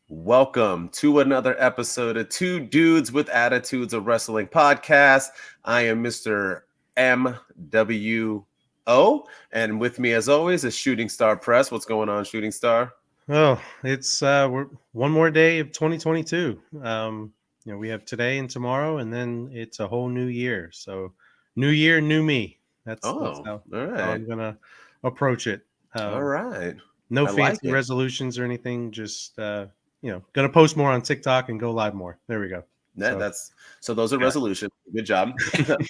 Welcome to another episode of Two Dudes with Attitudes of Wrestling podcast. I am Mr. MWO, and with me, as always, is Shooting Star Press. What's going on, Shooting Star? Oh, it's we're one more day of 2022. We have today and tomorrow, and then it's a whole new year. So, new year, new me. That's Oh, how, all how right. I'm gonna approach it. All right. No I like fancy it. resolutions or anything. Just gonna post more on TikTok and go live more. There we go. So, So those are yeah, resolutions. Good job.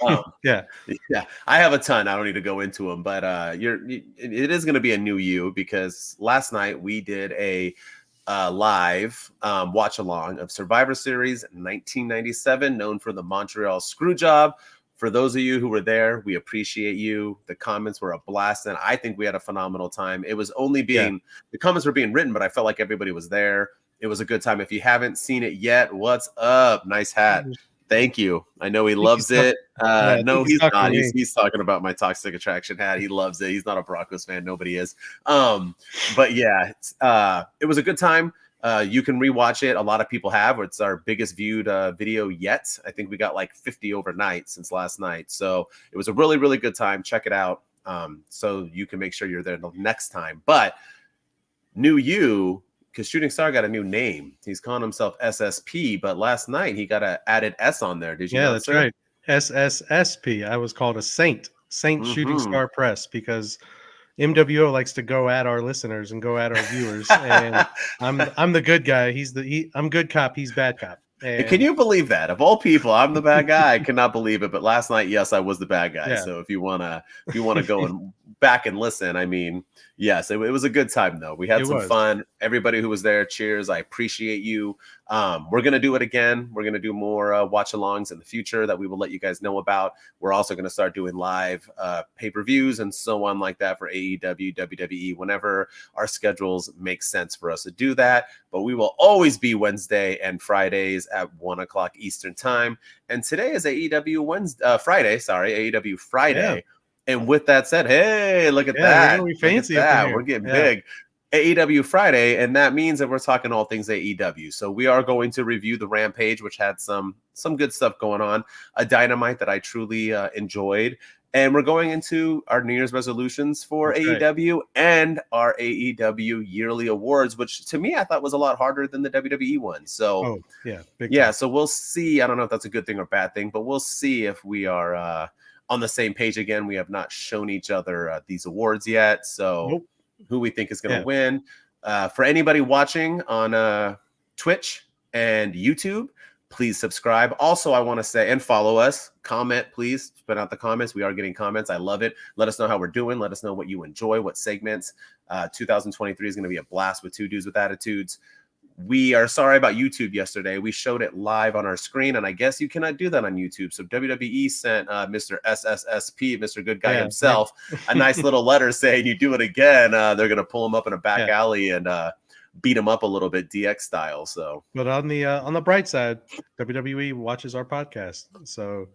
um, yeah, yeah, I have a ton. I don't need to go into them, but it is going to be a new you because last night we did a live watch along of Survivor Series 1997, known for the Montreal Screwjob. For those of you who were there, we appreciate you. The comments were a blast, and I think we had a phenomenal time. It was only the comments were being written, but I felt like everybody was there. It was a good time. If you haven't seen it yet, what's up? Nice hat. yeah. Thank you. I know he I think he's loves it. I think No, he's he's talking not. to me. He's talking about my Toxic Attraction hat. He loves it. He's not a Broncos fan. Nobody is. But yeah, it was a good time. You can rewatch it. A lot of people have. It's our biggest viewed video yet. I think we got like 50 overnight since last night. So it was a really, really good time. Check it out. So you can make sure you're there the next time. But new you, because Shooting Star got a new name. He's calling himself SSP, but last night he got a added S on there. Did you Yeah, know, that's sir? right. SSSP. I was called a Saint Shooting Mm-hmm. Star Press because MWO likes to go at our listeners and go at our viewers, and I'm the good guy. I'm good cop. He's bad cop. Can And you believe that? Of all people, I'm the bad guy. I cannot believe it. But last night, yes, I was the bad guy. yeah, So if you wanna go and back and listen, I mean, yes, it was a good time though. We it had some was. fun. Everybody who was there, cheers. I appreciate you. We're gonna do it again. We're gonna do more watch-alongs in the future that we will let you guys know about. We're also gonna start doing live pay-per-views and so on like that for AEW, WWE, whenever our schedules make sense for us to do that. But we will always be Wednesday and Fridays at 1:00 Eastern time. And today is Friday. Sorry, AEW Friday. Yeah, And with that said, hey, look at yeah. We're that. gonna be Look at fancy up in that. We're here. getting Yeah, big. AEW Friday, and that means that we're talking all things AEW. So we are going to review the Rampage, which had some good stuff going on, a Dynamite that I truly enjoyed, and we're going into our New Year's resolutions for that's right. AEW and our AEW yearly awards, which to me I thought was a lot harder than the WWE one. So Oh, yeah, big yeah, time. so we'll see. I don't know if that's a good thing or bad thing, but we'll see if we are on the same page again. We have not shown each other these awards yet, so Nope. who we think is going to Yeah, win. For anybody watching on Twitch and YouTube, please subscribe. Also, I want to say and follow us. Comment, please. Put out the comments. We are getting comments. I love it. Let us know how we're doing. Let us know what you enjoy, what segments. 2023 is going to be a blast with Two Dudes with Attitudes. We are sorry about YouTube yesterday. We showed it live on our screen, and I guess you cannot do that on YouTube. So WWE sent Mr. SSSP, Mr. Good Guy yeah. himself, a nice little letter saying, "You do it again, they're going to pull him up in a back Yeah. alley and beat him up a little bit, DX style." So, But on the bright side, WWE watches our podcast, so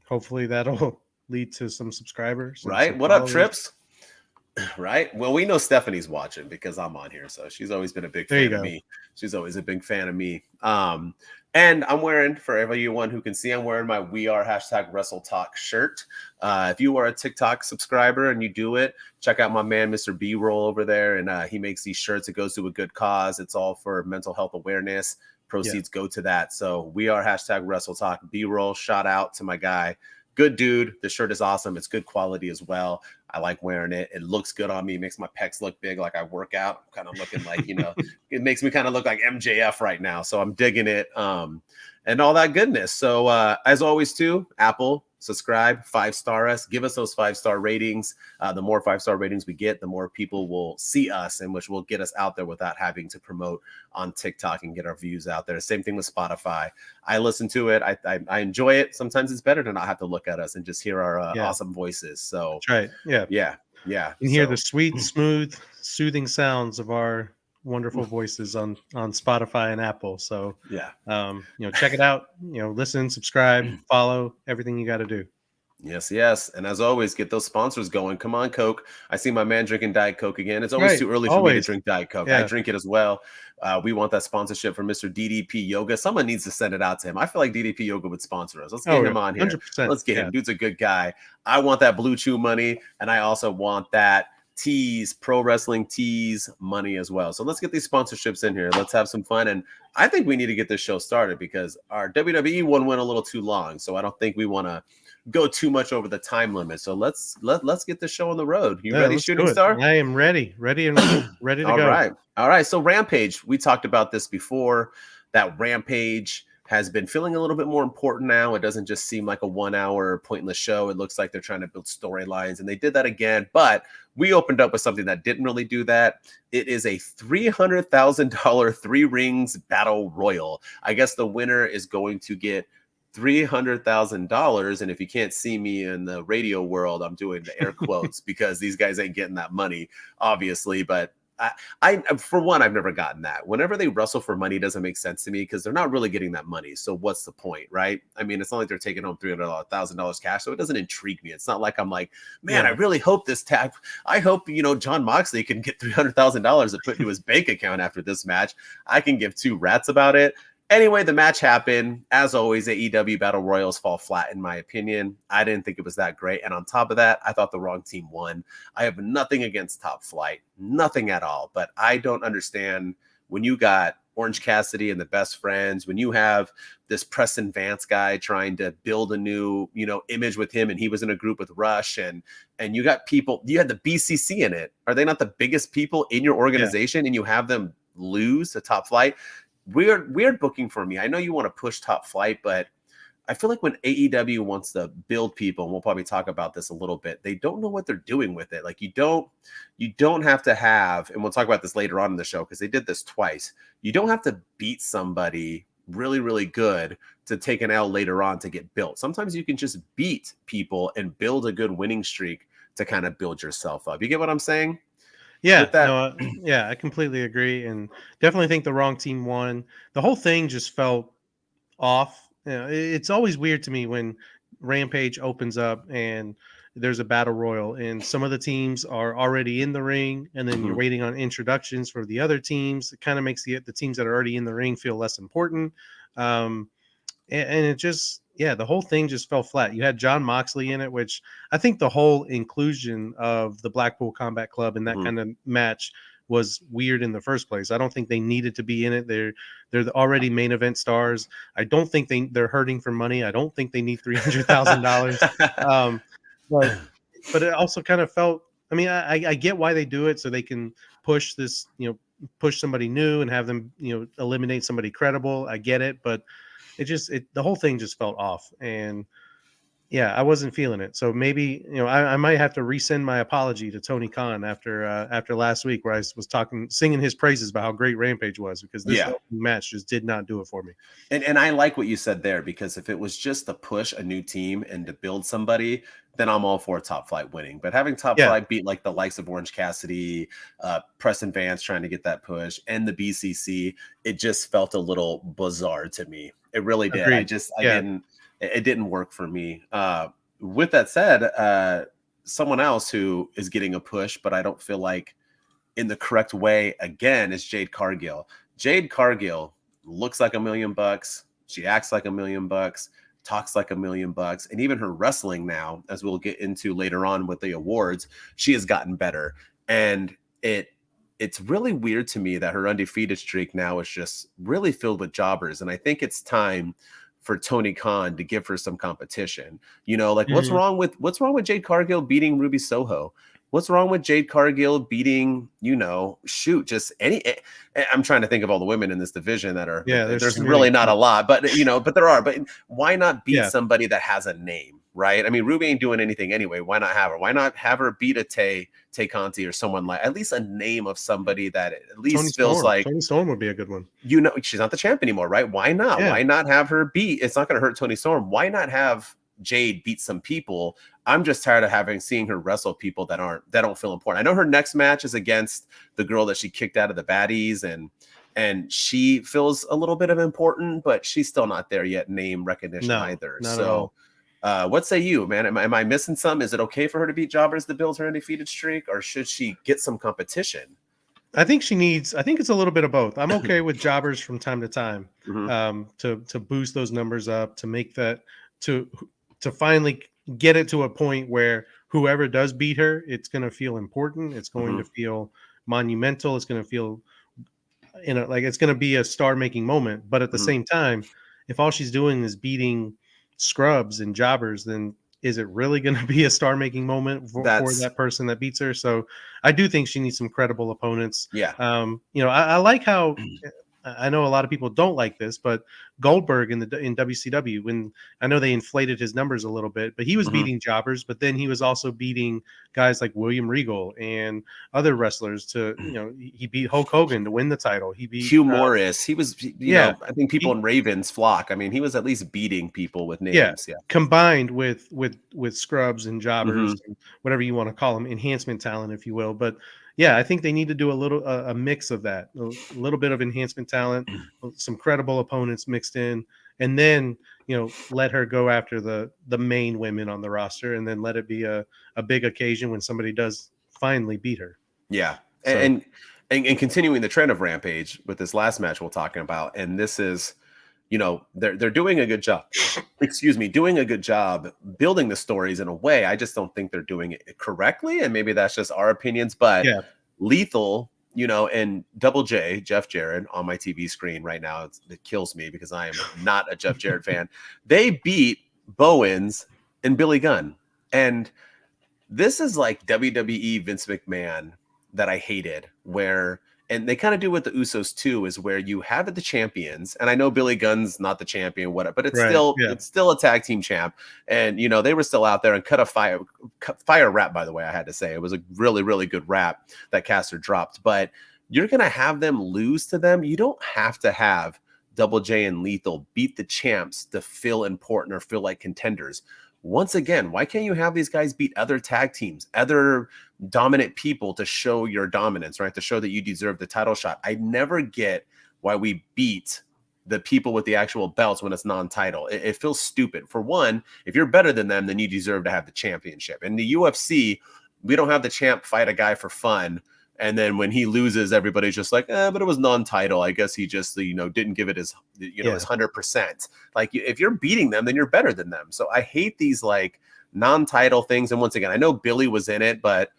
hopefully that'll lead to some subscribers and right, some what up, followers. Trips? Right. Well, we know Stephanie's watching because I'm on here, so she's always been a big There you fan of go. me. She's always a big fan of me. And I'm wearing, for everyone who can see, I'm wearing my We Are #WrestleTalk shirt. If you are a TikTok subscriber and you do it, check out my man, Mr. B-Roll over there, and he makes these shirts. It goes to a good cause. It's all for mental health awareness. Proceeds go to that. So We Are #WrestleTalk. B-Roll, shout out to my guy. Good dude. The shirt is awesome. It's good quality as well. I like wearing it. It looks good on me. It makes my pecs look big, like I work out. I'm kind of looking like, it makes me kind of look like MJF right now. So I'm digging it. And all that goodness. So as always, too, Apple, subscribe, 5-star us, give us those 5-star ratings. The more 5-star ratings we get, the more people will see us, and which will get us out there without having to promote on TikTok and get our views out there. Same thing with Spotify. I listen to it. I enjoy it. Sometimes it's better to not have to look at us and just hear our awesome voices. So That's right. Yeah. yeah. You can hear the sweet, smooth, soothing sounds of our wonderful voices on Spotify and Apple. So yeah. check it out. Listen, subscribe, follow, everything you got to do. Yes, yes. And as always, get those sponsors going. Come on, Coke. I see my man drinking Diet Coke again. It's always Right. too early for me to Always. drink Diet Coke. I Yeah. drink it as well. We want that sponsorship from Mr. DDP Yoga. Someone needs to send it out to him. I feel like DDP Yoga would sponsor us. Let's get Oh, yeah. him on here. 100%. Let's get Yeah. him. Dude's a good guy. I want that Blue Chew money, and I also want that tees, pro wrestling tees money as well. So let's get these sponsorships in here. Let's have some fun. And I think we need to get this show started because our WWE one went a little too long. So I don't think we want to go too much over the time limit. So let's get this show on the road. You Yeah, ready, let's Shooting do it. Star? I am ready and ready to All go. right. All right. So Rampage, we talked about this before. That Rampage has been feeling a little bit more important now. It doesn't just seem like a 1 hour pointless show. It looks like they're trying to build storylines, and they did that again. But we opened up with something that didn't really do that. It is a $300,000 Three Rings Battle Royal. I guess the winner is going to get $300,000. And if you can't see me in the radio world, I'm doing the air quotes because these guys ain't getting that money, obviously. But I, for one, I've never gotten that. Whenever they wrestle for money, it doesn't make sense to me because they're not really getting that money. So what's the point, right? I mean, it's not like they're taking home $300,000 cash, so it doesn't intrigue me. It's not like I'm like, man, I really hope this tag. I hope John Moxley can get $300,000 to put into his bank account after this match. I can give two rats about it. Anyway, the match happened. As always, AEW Battle Royals fall flat, in my opinion. I didn't think it was that great. And on top of that, I thought the wrong team won. I have nothing against Top Flight, nothing at all. But I don't understand when you got Orange Cassidy and the Best Friends, when you have this Preston Vance guy trying to build a new, image with him, and he was in a group with Rush, and you got people, you had the BCC in it. Are they not the biggest people in your organization? Yeah. And you have them lose to Top Flight? Weird booking for me. I know you want to push Top Flight, but I feel like when AEW wants to build people, and we'll probably talk about this a little bit, they don't know what they're doing with it. Like you don't have to have, and we'll talk about this later on in the show because they did this twice. You don't have to beat somebody really, really good to take an L later on to get built. Sometimes you can just beat people and build a good winning streak to kind of build yourself up. You get what I'm saying? Yeah, no, yeah, I completely agree, and definitely think the wrong team won. The whole thing just felt off. It's always weird to me when Rampage opens up and there's a battle royal, and some of the teams are already in the ring, and then you're waiting on introductions for the other teams. It kind of makes the teams that are already in the ring feel less important. And it just, the whole thing just fell flat. You had John Moxley in it, which I think the whole inclusion of the Blackpool Combat Club in that kind of match was weird in the first place. I don't think they needed to be in it. They're already main event stars. I don't think they're hurting for money. I don't think they need $300,000. But it also kind of felt, I mean, I get why they do it, so they can push this, push somebody new and have them, eliminate somebody credible. I get it, but the whole thing just felt off, and I wasn't feeling it. So maybe, I might have to resend my apology to Tony Khan after last week, where I was singing his praises about how great Rampage was, because this match just did not do it for me. And I like what you said there, because if it was just to push a new team and to build somebody, then I'm all for Top Flight winning. But having Top Flight beat like the likes of Orange Cassidy, Preston Vance trying to get that push, and the BCC, it just felt a little bizarre to me. It really did. Agreed. It didn't work for me. With that said, someone else who is getting a push, but I don't feel like in the correct way, again, is Jade Cargill. Jade Cargill looks like $1 million. She acts like $1 million, talks like $1 million. And even her wrestling now, as we'll get into later on with the awards, she has gotten better. And it's really weird to me that her undefeated streak now is just really filled with jobbers. And I think it's time for Tony Khan to give her some competition. What's wrong with Jade Cargill beating Ruby Soho? What's wrong with Jade Cargill beating, just any? I'm trying to think of all the women in this division that are. There's really not a lot, but but there are. But why not beat somebody that has a name, right? I mean, Ruby ain't doing anything anyway. Why not have her? Why not have her beat a Tay Conti or someone, like at least a name of somebody that at least Tony feels Storm. like Tony Storm would be a good one. She's not the champ anymore, right? Why not? Why not have her beat? It's not going to hurt Tony Storm. Why not have Jade beat some people? I'm just tired of seeing her wrestle people that don't feel important. I know her next match is against the girl that she kicked out of the baddies, and she feels a little bit of important, but she's still not there yet, name recognition either. Not at all. What say you, man? Am I missing some? Is it okay for her to beat jobbers to build her undefeated streak, or should she get some competition? I think she needs. I think it's a little bit of both. I'm okay with jobbers from time to time, Hmm. to boost those numbers up, to make that to to finally get it to a point where whoever does beat her, it's going to feel important. It's going Hmm. to feel monumental. It's going to feel like it's going to be a star making moment. But at the Hmm. same time, if all she's doing is beating scrubs and jobbers, then is it really going to be a star making moment for That's that person that beats her? So I do think she needs some credible opponents. yeah. I like how I know a lot of people don't like this, but Goldberg in WCW, when I know they inflated his numbers a little bit, but he was Hmm. beating jobbers, but then he was also beating guys like William Regal and other wrestlers to, he beat Hulk Hogan to win the title. He beat, Hugh Morris, he was, yeah, I think people he, in Ravens flock. I mean, he was at least beating people with yeah, names. Yeah. combined with scrubs and jobbers Hmm. and whatever you want to call them, enhancement talent, if you will. But yeah, I think they need to do a little a mix of that, a little bit of enhancement talent, some credible opponents mixed in, and then let her go after the main women on the roster, and then let it be a big occasion when somebody does finally beat her. Yeah, So and continuing the trend of Rampage with this last match we're talking about, and this is, they're doing a good job. Excuse me, doing a good job building the stories in a way. I just don't think they're doing it correctly, and maybe that's just our opinions. But yeah, Lethal, and Double J, Jeff Jarrett, on my TV screen right now, it kills me because I am not a Jeff Jarrett fan. They beat Bowens and Billy Gunn, and this is like WWE Vince McMahon that I hated, where and they kind of do with the Usos too, is where you have the champions, and I know Billy Gunn's not the champion, whatever, but it's right, still yeah, it's still a tag team champ, and they were still out there and cut fire rap. By the way, I had to say it was a really really good rap that Caster dropped, but you're gonna have them lose to them. You don't have to have Double J and Lethal beat the champs to feel important or feel like contenders. Once again, why can't you have these guys beat other tag teams, other dominant people to show your dominance, right? To show that you deserve the title shot. I never get why we beat the people with the actual belts when it's non-title. It feels stupid. For one, if you're better than them, then you deserve to have the championship. In the UFC, we don't have the champ fight a guy for fun. And then when he loses, everybody's just like, but it was non-title. I guess he just, didn't give it his, his yeah, 100%. Like if you're beating them, then you're better than them. So I hate these like non-title things. And once again, I know Billy was in it, but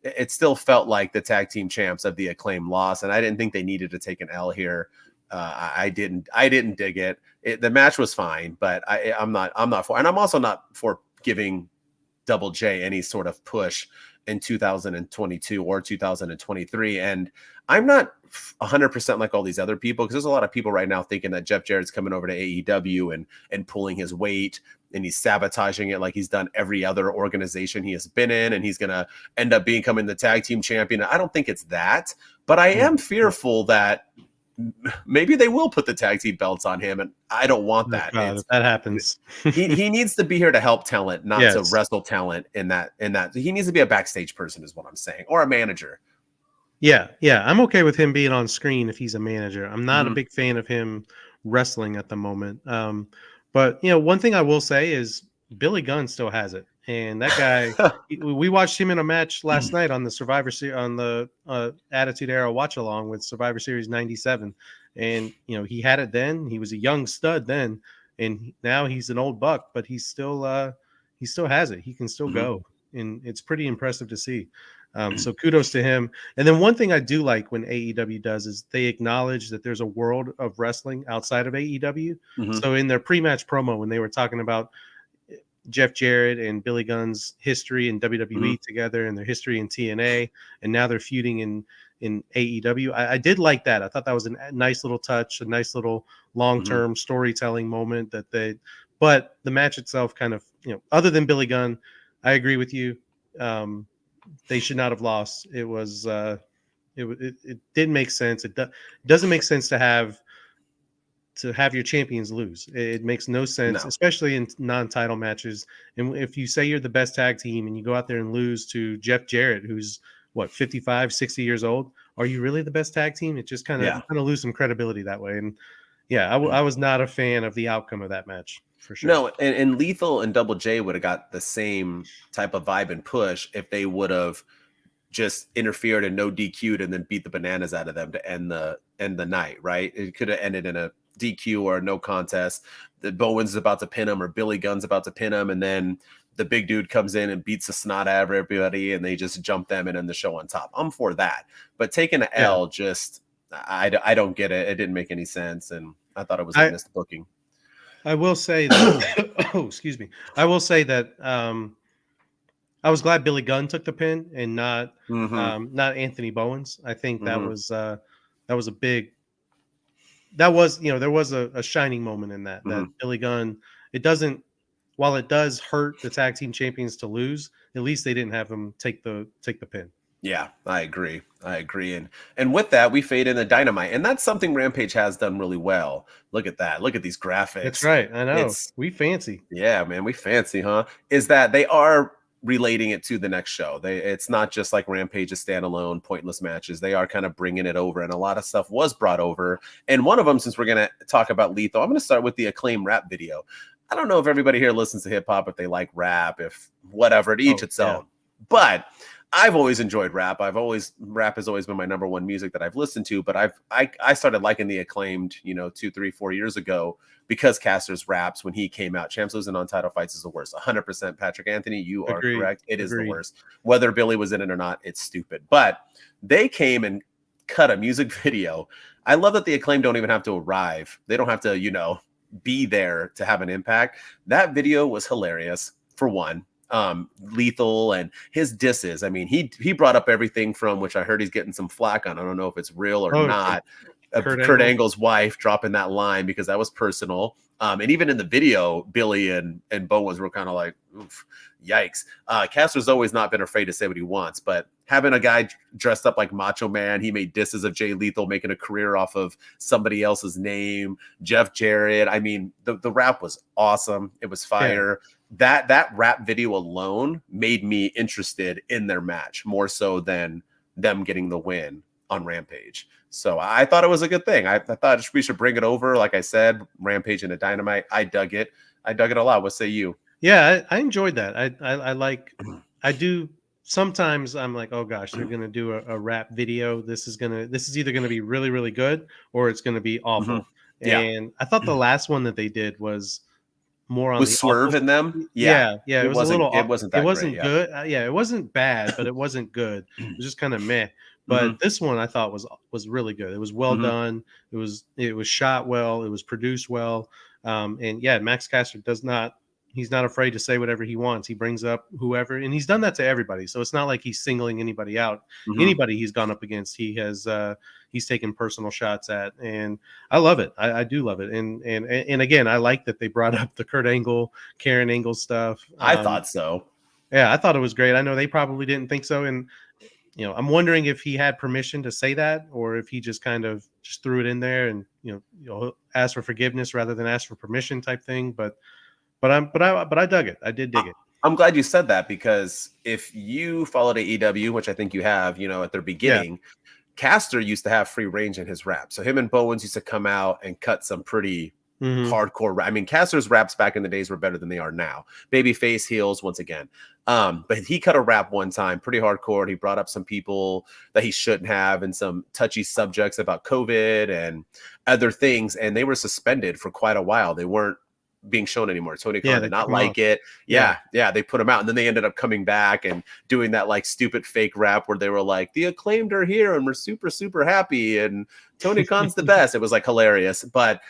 it still felt like the tag team champs of the Acclaim loss. And I didn't think they needed to take an L here. I didn't dig it. The match was fine, but I'm not for, and I'm also not for giving Double J any sort of push in 2022 or 2023. And I'm not 100% like all these other people, because there's a lot of people right now thinking that Jeff Jarrett's coming over to AEW and pulling his weight, and he's sabotaging it like he's done every other organization he has been in, and he's going to end up becoming the tag team champion. I don't think it's that, but I am fearful that maybe they will put the tag team belts on him, and I don't want oh that. God, It's if that happens. he needs to be here to help talent, not to Yes. wrestle talent in that. He needs to be a backstage person is what I'm saying, or a manager. Yeah, yeah, I'm okay with him being on screen if he's a manager. I'm not a Mhm. big fan of him wrestling at the moment. But one thing I will say is Billy Gunn still has it, and that guy. We watched him in a match last night on the Survivor Series on the Attitude Era watch along with Survivor Series '97, and he had it then. He was a young stud then, and now he's an old buck, but he still has it. He can still Mhm. go, and it's pretty impressive to see. So kudos to him. And then one thing I do like when AEW does is they acknowledge that there's a world of wrestling outside of AEW. Mhm. So in their pre-match promo, when they were talking about Jeff Jarrett and Billy Gunn's history in Mhm. WWE together and their history in TNA, and now they're feuding in AEW. I did like that. I thought that was a nice little touch, a nice little Mhm. long-term storytelling moment but the match itself kind of, other than Billy Gunn, I agree with you. They should not have lost. It didn't make sense. Doesn't make sense to have your champions lose. It makes no sense, No. especially in non-title matches. And if you say you're the best tag team and you go out there and lose to Jeff Jarrett, who's what 55, 60 years old, are you really the best tag team? It just kind of Yeah. you kind of lose some credibility that way. And yeah, I was not a fan of the outcome of that match. for sure. No, and Lethal and Double J would have got the same type of vibe and push if they would have just interfered and no DQ'd and then beat the bananas out of them to end the night, right? It could have ended in a DQ or a no contest. The Bowens is about to pin him or Billy Gunn's about to pin him, and then the big dude comes in and beats the snot out of everybody and they just jump them and end the show on top. I'm for that. But taking an Yeah. L, just I don't get it. It didn't make any sense, and I thought it was a missed booking. I will say that oh, excuse me. I will say that I was glad Billy Gunn took the pin and not Anthony Bowens. I think that was a big there was a shining moment in that Billy Gunn. It doesn't while it does hurt the tag team champions to lose, at least they didn't have him take the pin. Yeah, I agree. And with that, we fade into Dynamite, and that's something Rampage has done really well. Look at that. Look at these graphics. That's right. I know. We fancy. Yeah, man, we fancy, huh? Is that they are relating it to the next show. It's not just like Rampage's standalone pointless matches. They are kind of bringing it over, and a lot of stuff was brought over. And one of them, since we're going to talk about Lethal, I'm going to start with the Acclaim rap video. I don't know if everybody here listens to hip hop, if they like rap, if whatever, to each its own. But I've always enjoyed rap. Rap has always been my number one music that I've listened to, but I started liking the Acclaimed, 2, 3, 4 years ago because Caster's raps when he came out. Champs losing on title fights is the worst. 100% Patrick Anthony, you are correct. It is the worst. Whether Billy was in it or not, it's stupid. But they came and cut a music video. I love that the Acclaim don't even have to arrive. They don't have to, be there to have an impact. That video was hilarious, for one. Lethal and his disses. I mean, he brought up everything from, which I heard he's getting some flack on. I don't know if it's real or not. Kurt Angle's wife dropping that line because that was personal. And even in the video, Billy and Bowens were kind of like, oof, yikes. Caster's always not been afraid to say what he wants, but having a guy dressed up like Macho Man, he made disses of Jay Lethal, making a career off of somebody else's name, Jeff Jarrett. I mean, the rap was awesome. It was fire. Yeah. That rap video alone made me interested in their match more so than them getting the win on Rampage. So I thought it was a good thing. I thought we should bring it over. Like I said, Rampage into Dynamite. I dug it a lot. What say you? Yeah, I enjoyed that. I do. Sometimes I'm like, oh gosh, they're gonna do a rap video. This is either gonna be really, really good or it's gonna be awful. Yeah. And I thought the last one that they did was more on the Swerve in them. Yeah. It was a little. It wasn't good. It wasn't bad, but it wasn't good. It was just kind of meh. But this one I thought was really good. It was well done. It was shot well. It was produced well. And yeah, Max Caster he's not afraid to say whatever he wants. He brings up whoever, and he's done that to everybody. So it's not like he's singling anybody out. Anybody he's gone up against, he's taken personal shots at, and I love it. I do love it. And again, I like that they brought up the Kurt Angle, Karen Angle stuff. I thought so. Yeah, I thought it was great. I know they probably didn't think so, and I'm wondering if he had permission to say that, or if he just kind of just threw it in there and asked for forgiveness rather than ask for permission type thing. But I dug it. I did dig it. I'm glad you said that, because if you followed AEW, which I think you have, at their beginning, Caster used to have free range in his rap. So him and Bowens used to come out and cut some pretty hardcore rap. I mean, Caster's raps back in the days were better than they are now. Babyface, heels, once again. But he cut a rap one time, pretty hardcore. He brought up some people that he shouldn't have and some touchy subjects about COVID and other things. And they were suspended for quite a while. They weren't being shown anymore. Tony Khan did not like it. Yeah, they put him out, and then they ended up coming back and doing that like stupid fake rap where they were like, the Acclaimed are here and we're super, super happy and Tony Khan's the best. It was like hilarious, but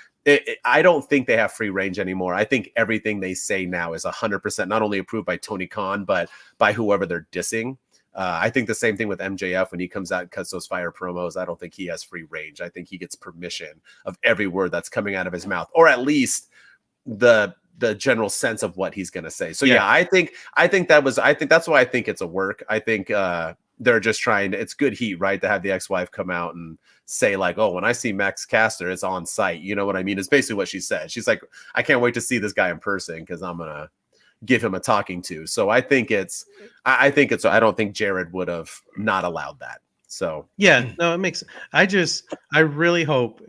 I don't think they have free range anymore. I think everything they say now is 100% not only approved by Tony Khan, but by whoever they're dissing. I think the same thing with MJF when he comes out and cuts those fire promos. I don't think he has free range. I think he gets permission of every word that's coming out of his mouth, or at least the general sense of what he's going to say. So I think that's why I think it's a work. I think they're just trying to, it's good heat, right? To have the ex-wife come out and say like, oh, when I see Max Caster, it's on site. You know what I mean? It's basically what she said. She's like, I can't wait to see this guy in person, because I'm going to give him a talking to. So I don't think Jared would have not allowed that. So yeah, no, it makes, I really hope,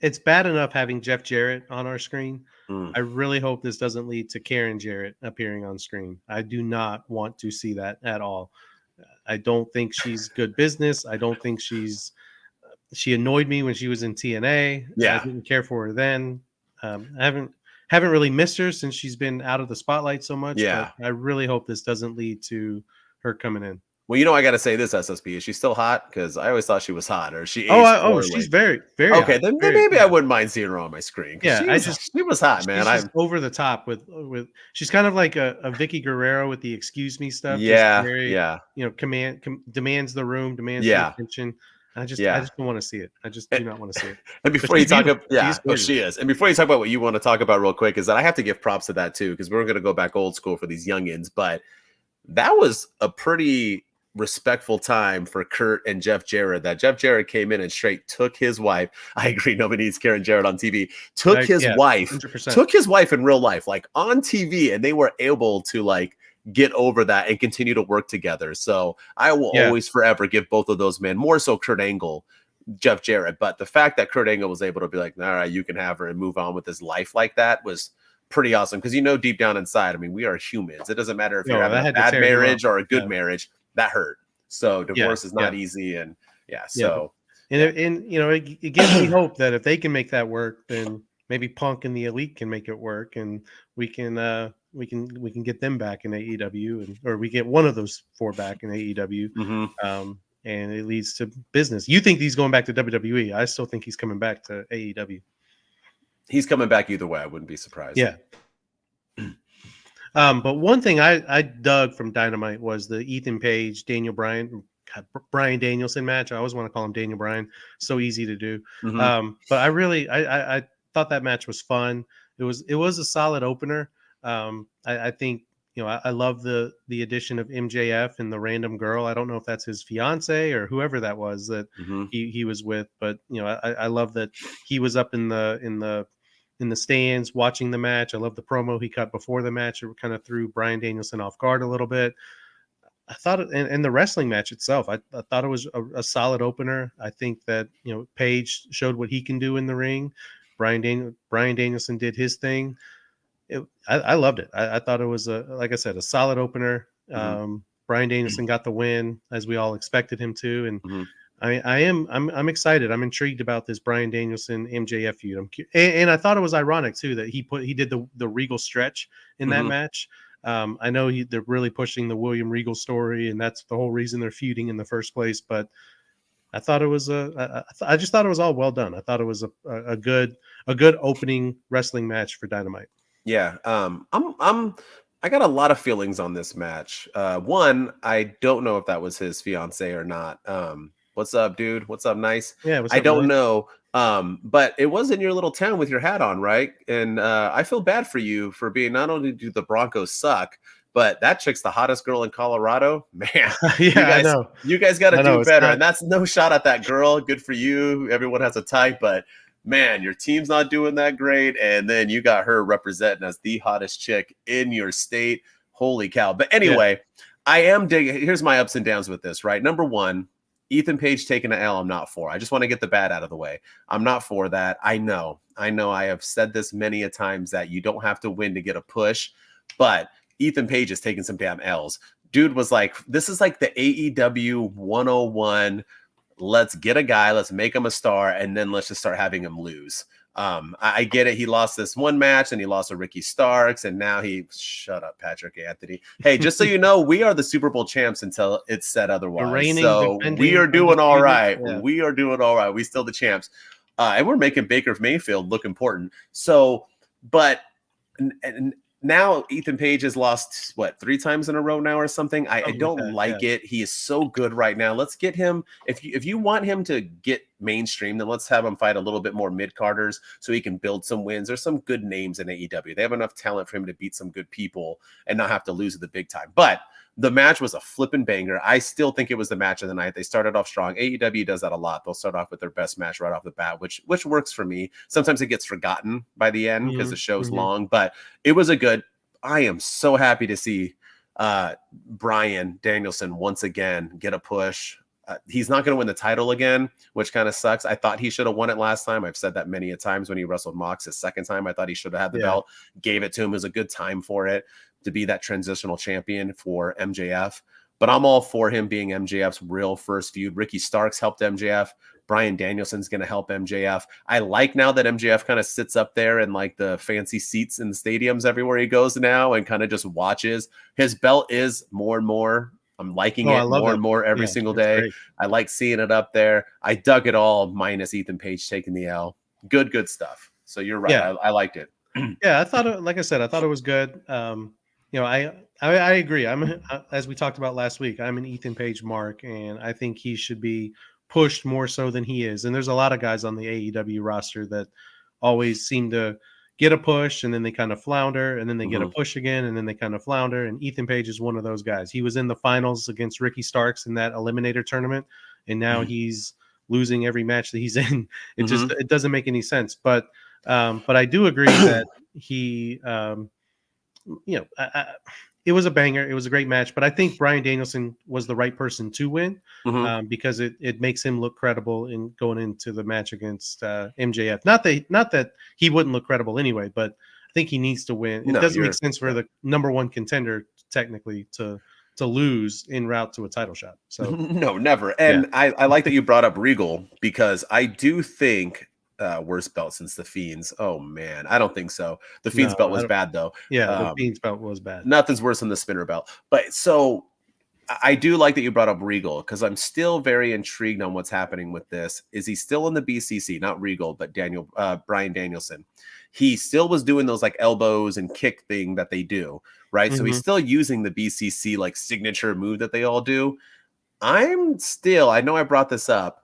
it's bad enough having Jeff Jarrett on our screen. Mm. I really hope this doesn't lead to Karen Jarrett appearing on screen. I do not want to see that at all. I don't think she's good business. I don't think she annoyed me when she was in TNA. I Yeah. didn't care for her then. I haven't really missed her since she's been out of the spotlight so much. But Yeah. I really hope this doesn't lead to her coming in. Well, I got to say this, SSP. Is she still hot? Because I always thought she was hot, or she Oh, aged she's poorly. very, very Okay, hot. then Very, maybe I wouldn't mind seeing her on my screen because yeah. she was hot, man. She's just over the top with she's kind of like a Vicky Guerrero with the excuse me stuff, just Yeah, very, yeah, demands the room, demands the yeah, attention. I yeah. just don't want to see it. I just And, do not want to see it. and But before you she's talk beautiful. about, She is yeah, oh, gorgeous. she is. And before you talk about what you want to talk about real quick, is that I have to give props to that too, because we're going to go back old school for these youngins. But that was a pretty respectful time for Kurt and Jeff Jarrett. That Jeff Jarrett came in and straight took his wife. I agree, nobody needs Karen Jarrett on TV. Took his Yeah, wife, 100%. took his wife in real life, like on TV, and they were able to like get over that and continue to work together. So I will Yeah. always forever give both of those men, more so Kurt Angle, Jeff Jarrett. But the fact that Kurt Angle was able to be like, all right, you can have her and move on with his life like that was pretty awesome. Because deep down inside, I mean, we are humans. It doesn't matter if you're having a bad marriage or a good marriage, that hurt. So divorce is not easy. And so it gives me hope that if they can make that work, then maybe Punk and the Elite can make it work, and we can get them back in AEW, or we get one of those four back in AEW. Mm-hmm. And it leads to business. You think he's going back to WWE? I still think he's coming back to AEW. He's coming back either way. I wouldn't be surprised. Yeah. But one thing I dug from Dynamite was the Ethan Page, Bryan Danielson match. I always want to call him Daniel Bryan. So easy to do. Mm-hmm. But I thought that match was fun. It was a solid opener. I think, I love the addition of MJF and the random girl. I don't know if that's his fiance or whoever that was that he was with, but I love that he was up in the stands watching the match. I love the promo he cut before the match. It kind of threw Bryan Danielson off guard a little bit. I thought, and the wrestling match itself, I thought it was a solid opener. I think that Page showed what he can do in the ring. Bryan Danielson did his thing. I loved it. I thought it was like I said, a solid opener. Bryan Danielson got the win as we all expected him to, and I'm excited. I'm intrigued about this Bryan Danielson MJF feud. And I thought it was ironic too that he did the Regal stretch in that match. I know they're really pushing the William Regal story, and that's the whole reason they're feuding in the first place. But I thought it was I just thought it was all well done. I thought it was a good opening wrestling match for Dynamite. Yeah. I got a lot of feelings on this match. One, I don't know if that was his fiance or not. What's up, dude? What's up, nice? Yeah, I don't know. But it was in your little town with your hat on, right? And I feel bad for you for being, not only do the Broncos suck, but that chick's the hottest girl in Colorado. Man, I know. You guys got to do better. And that's no shot at that girl. Good for you. Everyone has a type, but man, your team's not doing that great. And then you got her representing as the hottest chick in your state. Holy cow. But anyway, I am digging. Here's my ups and downs with this, right? Number one, Ethan Page taking an L, I'm not for. I just want to get the bad out of the way. I'm not for that. I know. I have said this many a times that you don't have to win to get a push, but Ethan Page is taking some damn L's. Dude was like, this is like the AEW 101. Let's get a guy, let's make him a star, and then let's just start having him lose. I get it. He lost this one match, and he lost to Ricky Starks, and now shut up, Patrick Anthony. Hey, just so you know, we are the Super Bowl champs until it's said otherwise. So we are doing all right. Yeah. We are doing all right. We still the champs, and we're making Baker Mayfield look important. So, but now Ethan Page has lost 3 times in a row now or something. I don't like it. He is so good right now. Let's get him. If you want him to get mainstream, then let's have him fight a little bit more mid-carders so he can build some wins. There's some good names in AEW. They have enough talent for him to beat some good people and not have to lose at the big time. But the match was a flipping banger. I still think it was the match of the night. They started off strong. AEW does that a lot. They'll start off with their best match right off the bat, which works for me. Sometimes it gets forgotten by the end because the show's long, but it was a good. I am so happy to see Bryan Danielson once again get a push. He's not going to win the title again, which kind of sucks. I thought he should have won it last time. I've said that many a times when he wrestled Mox his second time. I thought he should have had the belt, gave it to him. It was a good time for it to be that transitional champion for MJF. But I'm all for him being MJF's real first feud. Ricky Starks helped MJF. Brian Danielson's going to help MJF. I like now that MJF kind of sits up there in like the fancy seats in the stadiums everywhere he goes now and kind of just watches. His belt is more and more. I'm liking it more and more every single day. Great. I like seeing it up there. I dug it all minus Ethan Page taking the L. Good stuff. So you're right. Yeah. I liked it. Yeah, I thought, like I said, I thought it was good. I agree. As we talked about last week, I'm an Ethan Page mark, and I think he should be pushed more so than he is. And there's a lot of guys on the AEW roster that always seem to get a push and then they kind of flounder, and then they get a push again and then they kind of flounder. And Ethan Page is one of those guys. He was in the finals against Ricky Starks in that eliminator tournament, and now he's losing every match that he's in. It just, it doesn't make any sense. But I do agree that he, it was a banger. It was a great match, but I think Brian Danielson was the right person to win because it makes him look credible in going into the match against MJF. Not that he wouldn't look credible anyway, but I think he needs to win. It doesn't make sense for the number one contender technically to lose en route to a title shot. So no, never. And I like that you brought up Regal, because I do think worst belt since the Fiends. Oh man, I don't think so. The Fiends belt was bad though. Yeah, the Fiends belt was bad. Nothing's worse than the Spinner belt. But so I do like that you brought up Regal, because I'm still very intrigued on what's happening with this. Is he still in the BCC? Not Regal, but Brian Danielson. He still was doing those like elbows and kick thing that they do, right? So he's still using the BCC like signature move that they all do. I know I brought this up.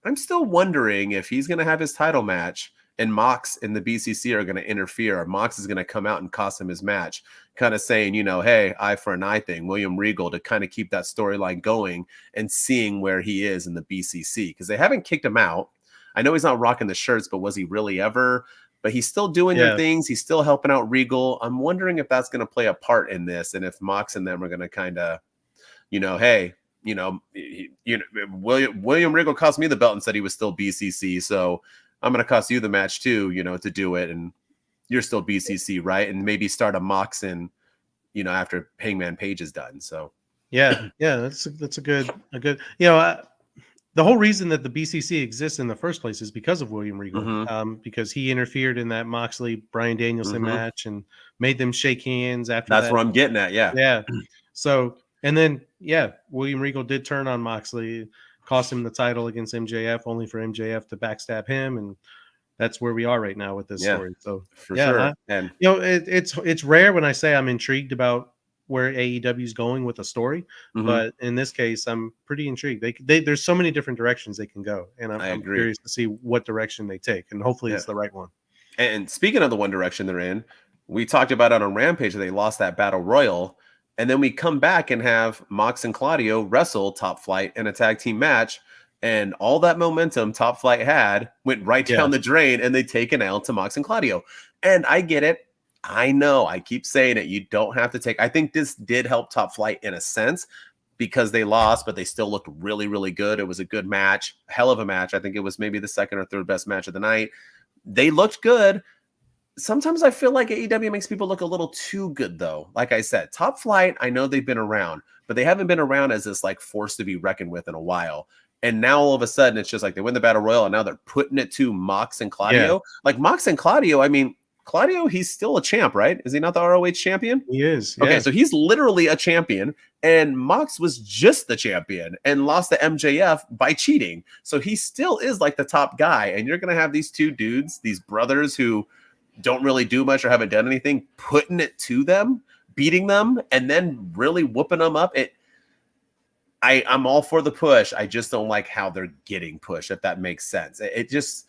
I'm still wondering if he's going to have his title match and Mox and the BCC are going to interfere, or Mox is going to come out and cost him his match, kind of saying, hey, eye for an eye thing, William Regal, to kind of keep that storyline going and seeing where he is in the BCC, because they haven't kicked him out. I know he's not rocking the shirts, but was he really ever? But he's still doing their things. He's still helping out Regal. I'm wondering if that's going to play a part in this, and if Mox and them are going to kind of, hey, William Regal cost me the belt and said he was still BCC, so I'm going to cost you the match too, to do it, and you're still BCC, right? And maybe start a Mox in, after Hangman Page is done. So that's a good the whole reason that the BCC exists in the first place is because of William Regal, because he interfered in that Moxley Brian Danielson match and made them shake hands after. That's where I'm getting at. Yeah. So. And then, William Regal did turn on Moxley, cost him the title against MJF, only for MJF to backstab him, and that's where we are right now with this story. So, for sure. And it's rare when I say I'm intrigued about where AEW is going with a story, but in this case, I'm pretty intrigued. There's so many different directions they can go, and I'm curious to see what direction they take, and hopefully it's the right one. And speaking of the one direction they're in, we talked about it on Rampage that they lost that Battle Royal. And then we come back and have Mox and Claudio wrestle Top Flight in a tag team match. And all that momentum Top Flight had went right down the drain, and they take an L to Mox and Claudio. And I get it. I know. I keep saying it. You don't have to take. I think this did help Top Flight in a sense, because they lost, but they still looked really, really good. It was a good match. Hell of a match. I think it was maybe the second or third best match of the night. They looked good. Sometimes I feel like AEW makes people look a little too good, though. Like I said, Top Flight, I know they've been around, but they haven't been around as this like force to be reckoned with in a while. And now all of a sudden, it's just like they win the Battle Royal, and now they're putting it to Mox and Claudio. Yeah. Like Mox and Claudio, I mean, Claudio, he's still a champ, right? Is he not the ROH champion? He is. Yeah. Okay, so he's literally a champion, and Mox was just the champion and lost to MJF by cheating. So he still is like the top guy, and you're going to have these two dudes, these brothers who don't really do much or haven't done anything, putting it to them, beating them, and then really whooping them up. I'm all for the push. I just don't like how they're getting pushed, if that makes sense. It just,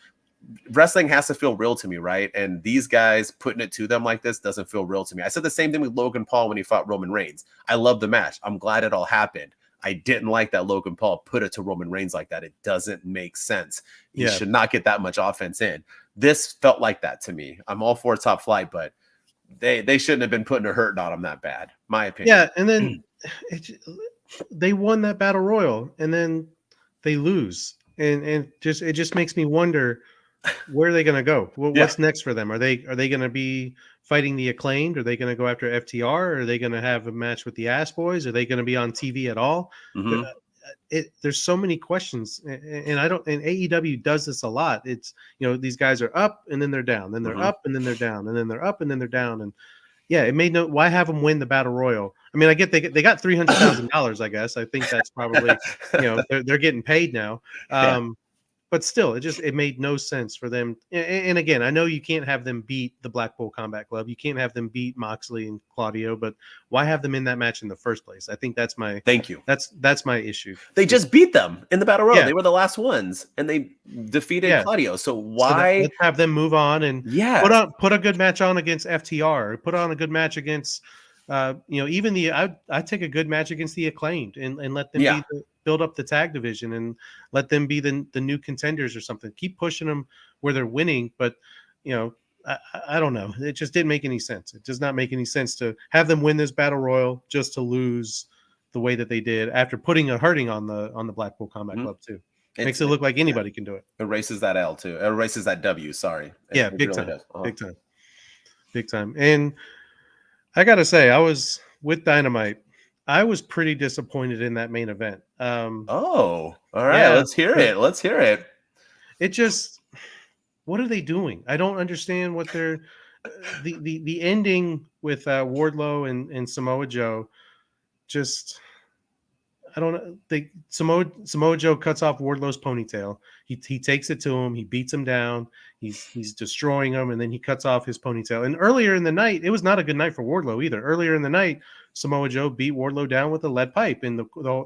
wrestling has to feel real to me, right? And these guys putting it to them like this doesn't feel real to me. I said the same thing with Logan Paul when he fought Roman Reigns. I love the match. I'm glad it all happened. I didn't like that Logan Paul put it to Roman Reigns like that. It doesn't make sense. He should not get that much offense in. This felt like that to me. I'm all for Top Flight, but they shouldn't have been putting a hurting on him that bad, my opinion. Yeah, and then they won that battle royal and then they lose, and just it just makes me wonder where are they going to go? Yeah. What's next for them? Are they going to be fighting the Acclaimed? Are they going to go after FTR? Are they going to have a match with the Ass Boys? Are they going to be on TV at all? Hmm. There's so many questions, and I don't. And AEW does this a lot. It's these guys are up and then they're down, then they're Hmm. up and then they're down, and then they're up and then they're down, and yeah, it made no. Why have them win the battle royal? I mean, I get they got $300,000. I guess I think that's probably they're getting paid now. Yeah. But still, it made no sense for them. And again, I know you can't have them beat the Blackpool Combat Club. You can't have them beat Moxley and Claudio. But why have them in that match in the first place? I think that's my Thank you. that's my issue. They just beat them in the battle royal. Yeah, They were the last ones, and they defeated yeah. Claudio. So So why? let's have them move on and Yes. put a good match on against FTR. Or put on a good match against even I take a good match against the Acclaimed and let them Yeah. build up the tag division and let them be the new contenders or something. Keep pushing them where they're winning, but I don't know. It just didn't make any sense. It does not make any sense to have them win this battle royal just to lose the way that they did after putting a hurting on the Blackpool Combat Mhm. Club too. Makes it look like anybody can do it. Erases that L too. Erases that W. Sorry. Yeah, It big really time. does. Uh-huh. Big time. Big time. And I gotta say, I was with Dynamite. I was pretty disappointed in that main event. Oh, all right. Yeah, Let's hear it. Let's hear it. it just what are they doing? I don't understand what they're the ending with Wardlow and Samoa Joe. Just I don't know. Samoa Joe cuts off Wardlow's ponytail. He takes it to him. He beats him down. He's destroying him, and then he cuts off his ponytail. And earlier in the night, it was not a good night for Wardlow either. Earlier in the night, Samoa Joe beat Wardlow down with a lead pipe, and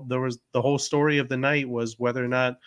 there was the whole story of the night was whether or not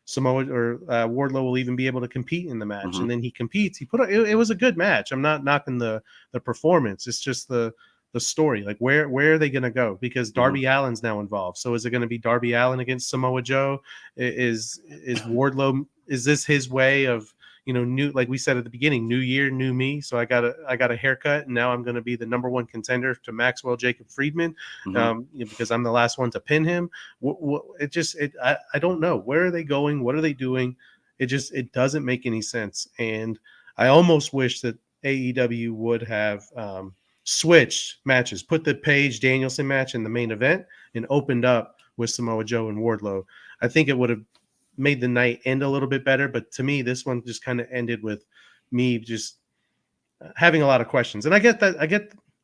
Samoa or Wardlow will even be able to compete in the match. Mhm. And then he competes. It was a good match. I'm not knocking the performance. It's just the story. Like where are they going to go? Because Darby Allin's now involved. So is it going to be Darby Allin against Samoa Joe? Is Wardlow? Is this his way of new? Like we said at the beginning, new year, new me. So I got a haircut, and now I'm going to be the number one contender to Maxwell Jacob Friedman, Mhm. because I'm the last one to pin him. I don't know where are they going? What are they doing? It doesn't make any sense. And I almost wish that AEW would have switched matches, put the Paige Danielson match in the main event, and opened up with Samoa Joe and Wardlow. I think it would have made the night end a little bit better. But to me, this one just kind of ended with me just having a lot of questions. And I get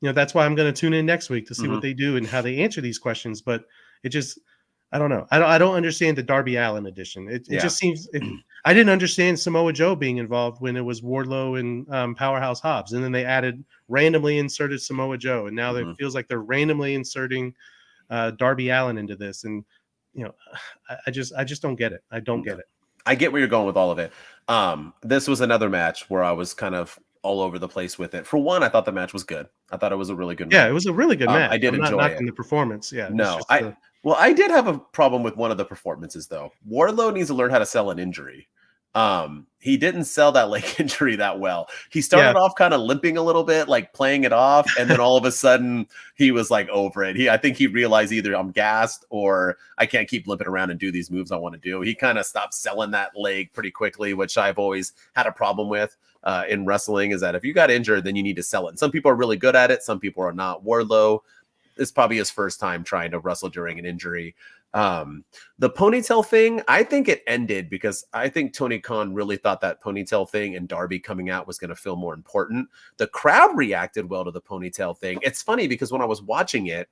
that's why I'm going to tune in next week to see what Mhm. they do and how they answer these questions. But it just I don't know. I don't understand the Darby Allin edition. It Yeah. just seems I didn't understand Samoa Joe being involved when it was Wardlow and Powerhouse Hobbs, and then they randomly inserted Samoa Joe, and now it Mhm. feels like they're randomly inserting Darby Allin into this, and I just don't get it. I don't No. get it. I get where you're going with all of it. This was another match where I was kind of all over the place with it. For one, I thought the match was good. I thought it was a really good Yeah, match. it was a really good I match. did I'm not enjoy it. knocking the performance. Yeah, it's No, just the I did have a problem with one of the performances though. Wardlow needs to learn how to sell an injury. He didn't sell that leg injury that well. He yeah. started off kind of limping a little bit, like playing it off, and then all of a sudden he was like over it. I think he realized either I'm gassed or I can't keep limping around and do these moves I want to do. He kind of stopped selling that leg pretty quickly, which I've always had a problem with in wrestling. Is that if you got injured, then you need to sell it. And some people are really good at it, some people are not. Wardlow is probably his first time trying to wrestle during an injury. The ponytail thing, I think it ended because I think Tony Khan really thought that ponytail thing and Darby coming out was going to feel more important. The crowd reacted well to the ponytail thing. It's funny because when I was watching it,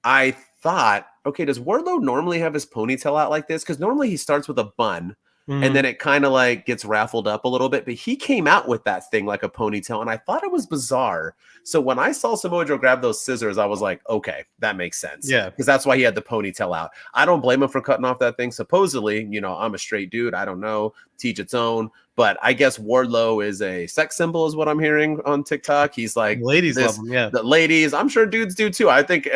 I thought, okay, does Wardlow normally have his ponytail out like this? Because normally he starts with a bun and then Mhm. it kind of like gets raffled up a little bit, but he came out with that thing like a ponytail, and I thought it was bizarre. So when I saw Samoa Joe grab those scissors, I was like, okay, that makes sense. Yeah. Because that's why he had the ponytail out. I don't blame him for cutting off that thing. Supposedly, I'm a straight dude. I don't know, teach its own. But I guess Wardlow is a sex symbol, is what I'm hearing on TikTok. He's like Ladies love this. him. Yeah. The ladies, I'm sure dudes do too. I think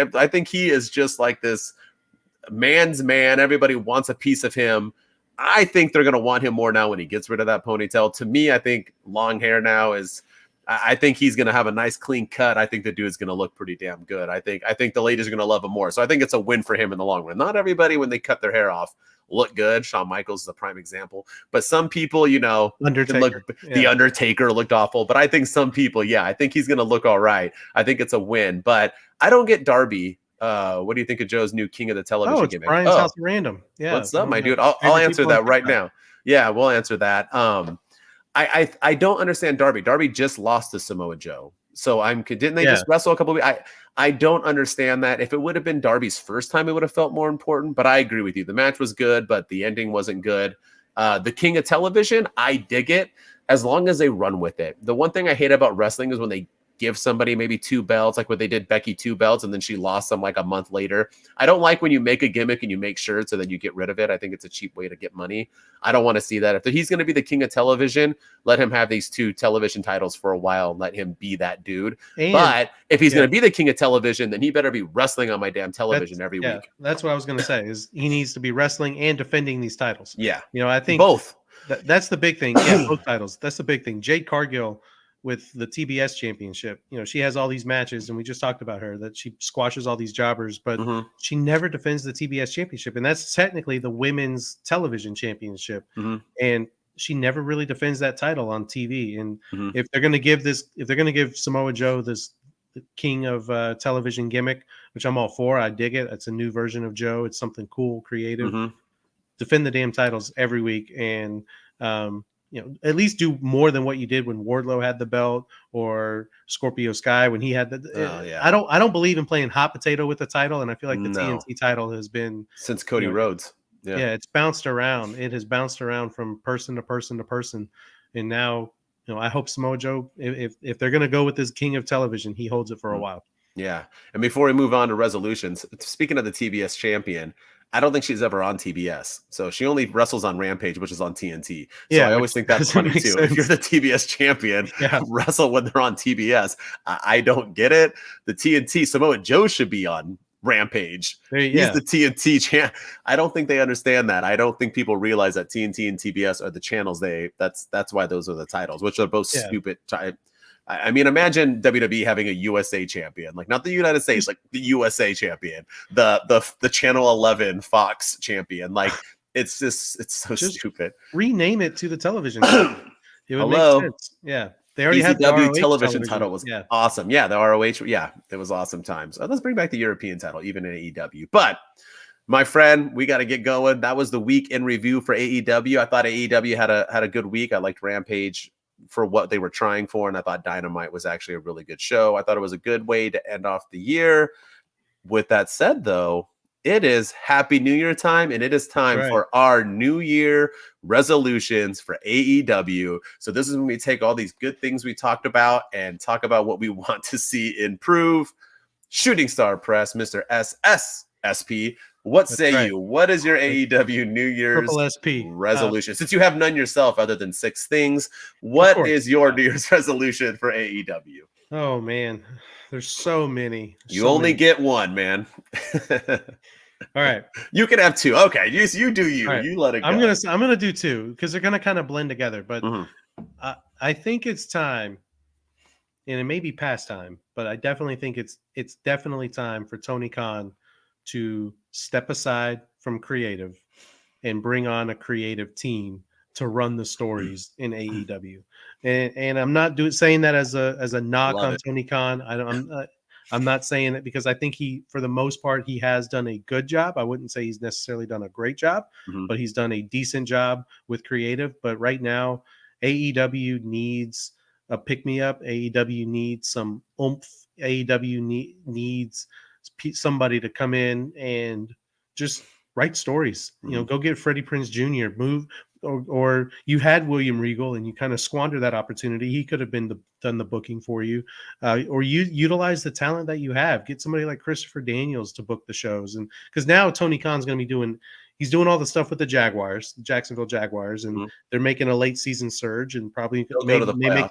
he is just like this man's man. Everybody wants a piece of him. I think they're going to want him more now when he gets rid of that ponytail. To me, I think long hair now is I think he's going to have a nice clean cut. I think the dude's going to look pretty damn good. I think the ladies are going to love him more. So I think it's a win for him in the long run. Not everybody, when they cut their hair off, look good. Shawn Michaels is a prime example. But some people, you know, can look. Undertaker. Yeah. The Undertaker looked awful. But I think some people, yeah, I think he's going to look all right. I think it's a win. But I don't get Darby. What do you think of Joe's new King of the Television Oh, it's gimmick? Brian's House of Random. Yeah. What's up, one my of my dude? I'll favorite answer people on that right TikTok. now. Yeah, we'll answer that. I don't understand Darby. Darby just lost to Samoa Joe. So didn't they just wrestle a couple of weeks? I don't understand that. If it would have been Darby's first time, it would have felt more important. But I agree with you. The match was good, but the ending wasn't good. The King of Television, I dig it as long as they run with it. The one thing I hate about wrestling is when they give somebody maybe 2 belts, like what they did Becky 2 belts, and then she lost them like a month later. I don't like when you make a gimmick and you make sure so then you get rid of it. I think it's a cheap way to get money. I don't want to see that. If he's going to be the King of Television, let him have these 2 television titles for a while and let him be that dude. But if he's going to be the King of Television, then he better be wrestling on my damn television every week. That's what I was going to say, is he needs to be wrestling and defending these titles. Yeah. You know, I think both. That's the big thing. Yeah, both titles. That's the big thing. Jade Cargill with the TBS championship, you know, she has all these matches, and we just talked about her, that she squashes all these jobbers, but she never defends the TBS championship, and that's technically the women's television championship. And she never really defends that title on TV. And if they're going to give Samoa Joe this King of Television gimmick, which I'm all for, I dig it. It's a new version of Joe. It's something cool, creative. Defend the damn titles every week, and you know, at least do more than what you did when Wardlow had the belt, or Scorpio Sky when he had the. I don't believe in playing hot potato with the title, and I feel like the TNT title has been since Cody Rhodes. Yeah, it's bounced around. It has bounced around from person to person to person, and now, you know, I hope Samoa Joe, if they're gonna go with this King of Television, he holds it for a while. Yeah, and before we move on to resolutions, speaking of the TBS champion, I don't think she's ever on TBS. So she only wrestles on Rampage, which is on TNT. So I always think that's funny too. If you're the TBS champion, wrestle when they're on TBS. I don't get it. The TNT, Samoa Joe should be on Rampage. He's the TNT champ. I don't think they understand that. I don't think people realize that TNT and TBS are the channels. That's why those are the titles, which are both stupid. I mean, imagine WWE having a USA champion, like not the United States, like the USA champion, the Channel 11 Fox champion. Like it's so stupid. Rename it to the television. It would make sense. Yeah, they already have the ROH television title was awesome. Yeah, the ROH. Yeah, it was awesome times. Let's bring back the European title, even in AEW. But my friend, we got to get going. That was the week in review for AEW. I thought AEW had a good week. I liked Rampage for what they were trying for, and I thought Dynamite was actually a really good show. I thought it was a good way to end off the year. With that said, though, it is Happy New Year time, and it is time for our New Year resolutions for AEW. So this is when we take all these good things we talked about and talk about what we want to see improve. Shooting Star Press, Mr. SSSP. What say you? What is your AEW New Year's resolution? Since you have none yourself other than 6 things, what is your New Year's resolution for AEW? Oh, man. There's so many. You only get one, man. All right. You can have 2. Okay. You do you. Right. You let it go. I'm gonna do 2 because they're gonna kind of blend together. But I think it's time, and it may be past time, but I definitely think it's definitely time for Tony Khan to step aside from creative and bring on a creative team to run the stories in AEW. And I'm not saying that as a knock on Tony Khan. I'm not saying it because I think for the most part, he has done a good job. I wouldn't say he's necessarily done a great job, but he's done a decent job with creative. But right now, AEW needs a pick-me-up. AEW needs some oomph. AEW needs somebody to come in and just write stories. You know, go get Freddie Prinze Jr. Move, or you had William Regal and you kind of squandered that opportunity. He could have done the booking for you, or you utilize the talent that you have. Get somebody like Christopher Daniels to book the shows, and because now Tony Khan's going to be doing all the stuff with the Jaguars, the Jacksonville Jaguars, and they're making a late season surge and probably go to the playoffs.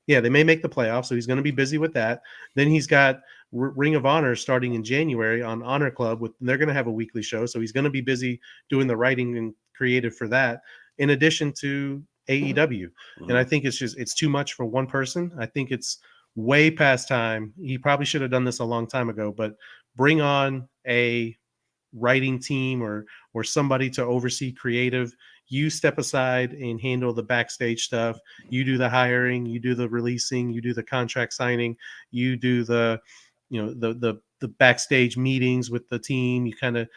They may make the playoffs, so he's going to be busy with that. Then he's got Ring of Honor starting in January on Honor Club. They're going to have a weekly show, so he's going to be busy doing the writing and creative for that. In addition to AEW. And I think it's too much for one person. I think it's way past time. He probably should have done this a long time ago, but bring on a writing team or somebody to oversee creative. You step aside and handle the backstage stuff. You do the hiring, you do the releasing, you do the contract signing, you do the the backstage meetings with the team. You kind of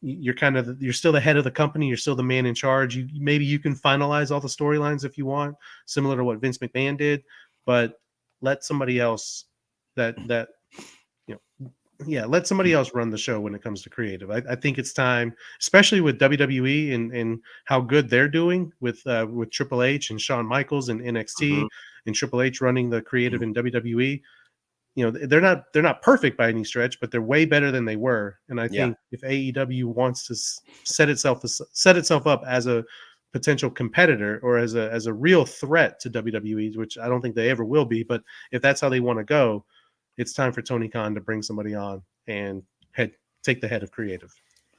you're still the head of the company, you're still the man in charge. Maybe you can finalize all the storylines if you want, similar to what Vince McMahon did, but let somebody else that you know yeah, let somebody else run the show when it comes to creative. I think it's time, especially with WWE and how good they're doing with Triple H and Shawn Michaels and NXT, and Triple H running the creative in WWE. They're not perfect by any stretch, but they're way better than they were. And I think if AEW wants to set itself up as a potential competitor or as a real threat to WWE, which I don't think they ever will be, but if that's how they want to go, it's time for Tony Khan to bring somebody on and take the head of creative.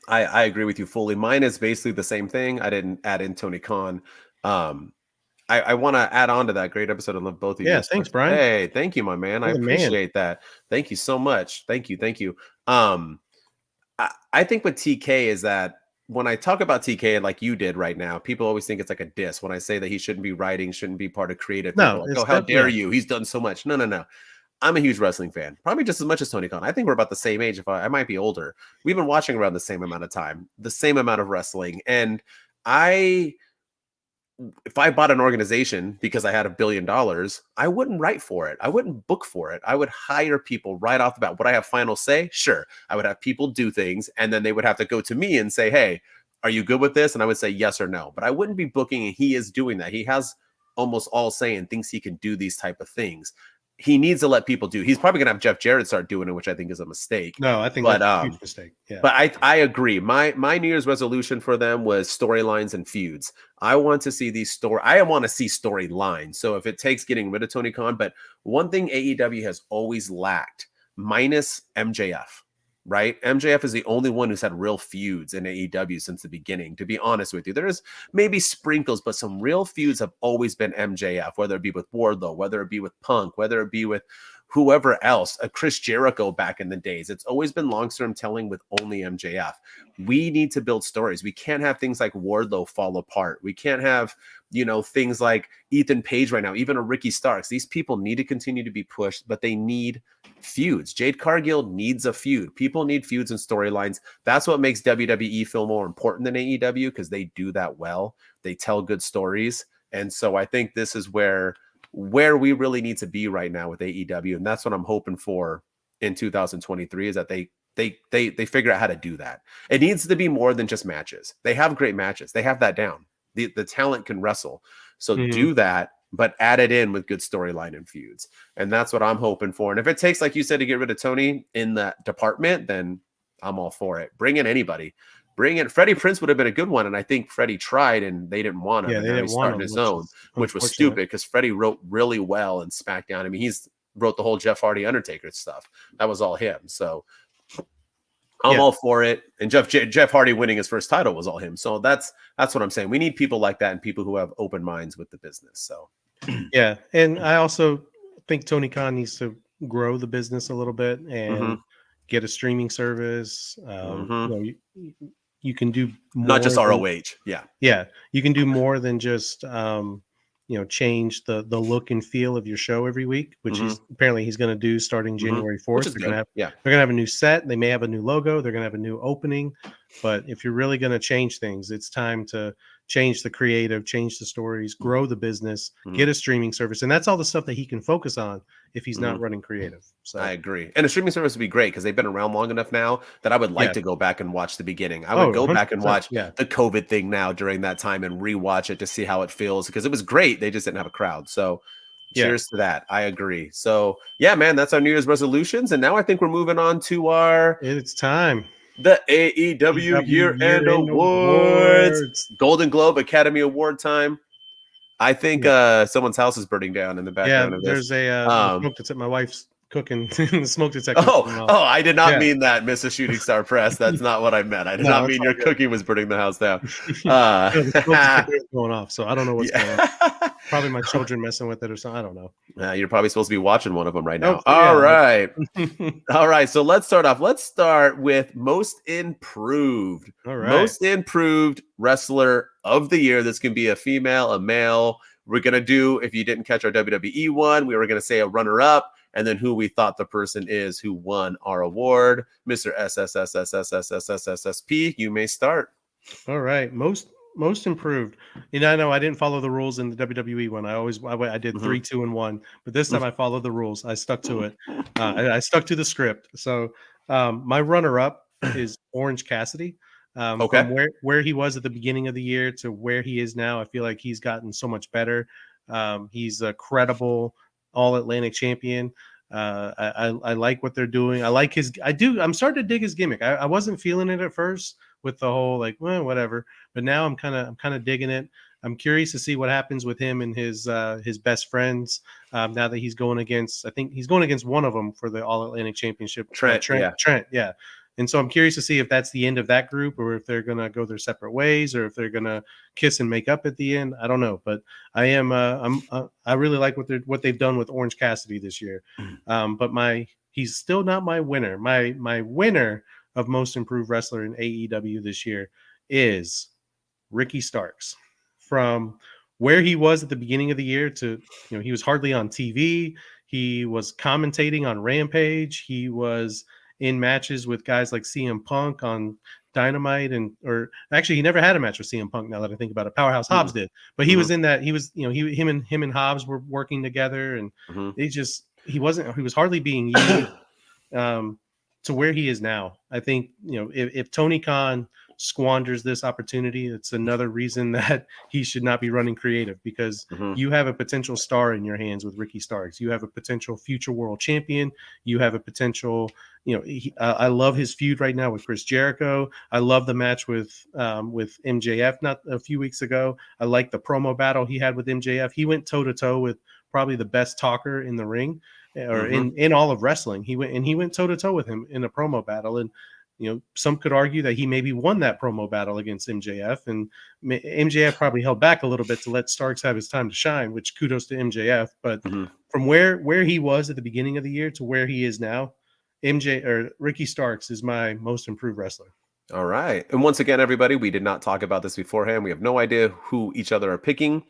I agree with you fully. Mine is basically the same thing. I didn't add in Tony Khan. I want to add on to that. Great episode. I love both of you. Yeah, thanks, Brian. Hey, thank you, my man. I appreciate that. Thank you so much. Thank you. I think with TK is that when I talk about TK like you did right now, people always think it's like a diss. When I say that he shouldn't be writing, shouldn't be part of creative, people are like, oh, how dare you? He's done so much. No. I'm a huge wrestling fan, probably just as much as Tony Khan. I think we're about the same age. If I might be older. We've been watching around the same amount of time, the same amount of wrestling. And if I bought an organization because I had $1 billion, I wouldn't write for it. I wouldn't book for it. I would hire people right off the bat. Would I have final say? Sure. I would have people do things, and then they would have to go to me and say, hey, are you good with this? And I would say yes or no. But I wouldn't be booking, and he is doing that. He has almost all say and thinks he can do these type of things. He needs to let people do. He's probably gonna have Jeff Jarrett start doing it, which I think is a mistake. No, I think that's a huge mistake. Yeah. But I agree. My New Year's resolution for them was storylines and feuds. I want to see these I want to see storylines. So if it takes getting rid of Tony Khan, but one thing AEW has always lacked, minus MJF. Right? MJF is the only one who's had real feuds in AEW since the beginning, to be honest with you. There's maybe sprinkles, but some real feuds have always been MJF, whether it be with Wardlow, whether it be with Punk, whether it be with whoever else, Chris Jericho back in the days. It's always been long-term telling with only MJF. We need to build stories. We can't have things like Wardlow fall apart. We can't have, things like Ethan Page right now, even a Ricky Starks. These people need to continue to be pushed, but they need feuds. Jade Cargill needs a feud. People need feuds and storylines. That's what makes WWE feel more important than AEW, because they do that well. They tell good stories. And so I think this is where we really need to be right now with AEW. And that's what I'm hoping for in 2023, is that they figure out how to do that. It needs to be more than just matches. They have great matches. They have that down. The talent can wrestle. So do that, but add it in with good storyline and feuds. And that's what I'm hoping for. And if it takes, like you said, to get rid of Tony in that department, then I'm all for it. Bring in anybody. Bring in Freddie Prinze would have been a good one. And I think Freddie tried and they didn't want him. Yeah, they didn't want him, his own, which was stupid, because Freddie wrote really well in SmackDown. I mean, he's wrote the whole Jeff Hardy Undertaker stuff. That was all him. So I'm all for it. And Jeff Hardy winning his first title was all him. So that's what I'm saying. We need people like that and people who have open minds with the business. So yeah. And I also think Tony Khan needs to grow the business a little bit and get a streaming service. You can do more, not just ROH. Yeah. You can do more than just change the look and feel of your show every week, which he's going to do starting January 4th. They're going to have a new set. They may have a new logo. They're going to have a new opening. But if you're really going to change things, it's time to change the creative, change the stories, grow the business, get a streaming service. And that's all the stuff that he can focus on if he's not running creative. So I agree. And a streaming service would be great, because they've been around long enough now that I would like to go back and watch the beginning. I would go back and watch the COVID thing now during that time and rewatch it to see how it feels, because it was great. They just didn't have a crowd. So cheers to that. I agree. So yeah, man, that's our New Year's resolutions. And now I think we're moving on to it's time. The AEW Year-End Awards. Golden Globe Academy Award time. I think someone's house is burning down in the background of this. There's a smoke that's at my wife's cooking the smoke detector. Oh, I did not Yeah. mean that, Mr. Shooting Star Press. That's not what I meant. I did No, not it's mean all your good. cooking was burning the house down. No, the smoke detector is going off, so I don't know what's going on. Yeah. Probably my children messing with it or something. I don't know. You're probably supposed to be watching one of them right now. Hopefully, All yeah. right. All right. So let's start off. Let's start with most improved. All right. Most improved wrestler of the year. This can be a female, a male. We're going to do, if you didn't catch our WWE one, we were going to say a runner up and then who we thought the person is who won our award. Mr. SSSSSSSSSSP, you may start. All right. Most improved. I know I didn't follow the rules in the WWE one. I did 3, 2, and 1, but this time I followed the rules. I stuck to it. I stuck to the script. So my runner up is Orange Cassidy. Okay. From where he was at the beginning of the year to where he is now, I feel like he's gotten so much better. He's a credible All Atlantic champion. I like what they're doing. I like his. I'm starting to dig his gimmick. I wasn't feeling it at first with the whole like, well, whatever. But now I'm kind of digging it. I'm curious to see what happens with him and his best friends. Now that he's going against, I think he's going against one of them for the All Atlantic Championship. Trent, yeah. Trent, yeah. And so I'm curious to see if that's the end of that group, or if they're gonna go their separate ways, or if they're gonna kiss and make up at the end. I don't know, but I am. I really like what they've done with Orange Cassidy this year. But he's still not my winner. My winner of most improved wrestler in AEW this year is Ricky Starks. From where he was at the beginning of the year to, he was hardly on TV. He was commentating on Rampage. He was in matches with guys like CM Punk on Dynamite, or actually he never had a match with CM Punk. Now that I think about it, Powerhouse Hobbs did, but he was in that. He was, him and Hobbs were working together, and he was hardly being used. To where he is now, I think, if Tony Khan squanders this opportunity, it's another reason that he should not be running creative, because you have a potential star in your hands with Ricky Starks. You have a potential future world champion. You have a potential, I love his feud right now with Chris Jericho. I love the match with MJF not a few weeks ago. I like the promo battle he had with MJF. He went toe to toe with probably the best talker in the ring, or in all of wrestling. He went toe to toe with him in a promo battle. And some could argue that he maybe won that promo battle against MJF, and MJF probably held back a little bit to let Starks have his time to shine, which kudos to MJF. But from where he was at the beginning of the year to where he is now, Ricky Starks is my most improved wrestler. All right. And once again, everybody, we did not talk about this beforehand. We have no idea who each other are picking.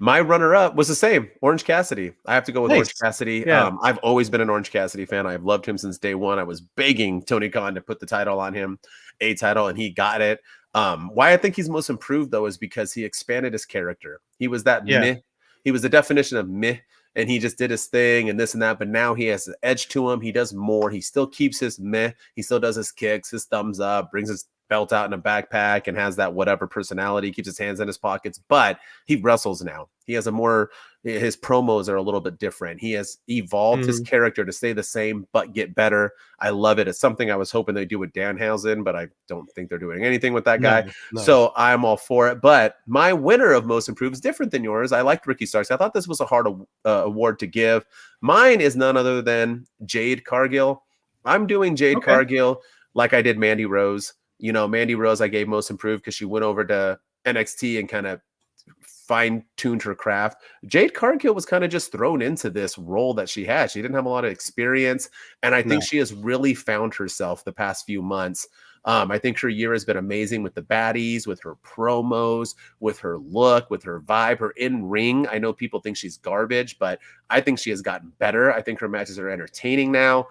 My runner-up was the same, Orange Cassidy. I have to go with Orange Cassidy. Yeah. I've always been an Orange Cassidy fan. I've loved him since day one. I was begging Tony Khan to put the title on him, a title, and he got it. Why I think he's most improved, though, is because he expanded his character. He was that meh. He was the definition of meh, and he just did his thing and this and that. But now he has an edge to him. He does more. He still keeps his meh. He still does his kicks, his thumbs up, brings his belt out in a backpack, and has that whatever personality, keeps his hands in his pockets, but he wrestles now. He has his promos are a little bit different. He has evolved his character to stay the same, but get better. I love it. It's something I was hoping they'd do with Danhausen, but I don't think they're doing anything with that guy. No. So I'm all for it. But my winner of most improved is different than yours. I liked Ricky Starks. I thought this was a hard award to give. Mine is none other than Jade Cargill. I'm doing Jade Cargill like I did Mandy Rose. Mandy Rose, I gave most improved because she went over to NXT and kind of fine-tuned her craft. Jade Cargill was kind of just thrown into this role that she had. She didn't have a lot of experience, and I think she has really found herself the past few months. I think her year has been amazing with the baddies, with her promos, with her look, with her vibe, her in-ring. I know people think she's garbage, but I think she has gotten better. I think her matches are entertaining now.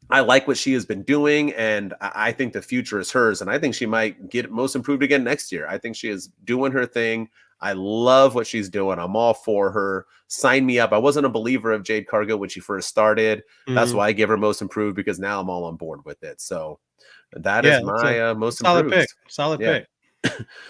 I like what she has been doing, and I think the future is hers, and I think she might get most improved again next year. I think she is doing her thing. I love what she's doing. I'm all for her. Sign me up. I wasn't a believer of Jade Cargill when she first started. That's why I give her most improved, because now I'm all on board with it. So that is my most improved. Solid pick.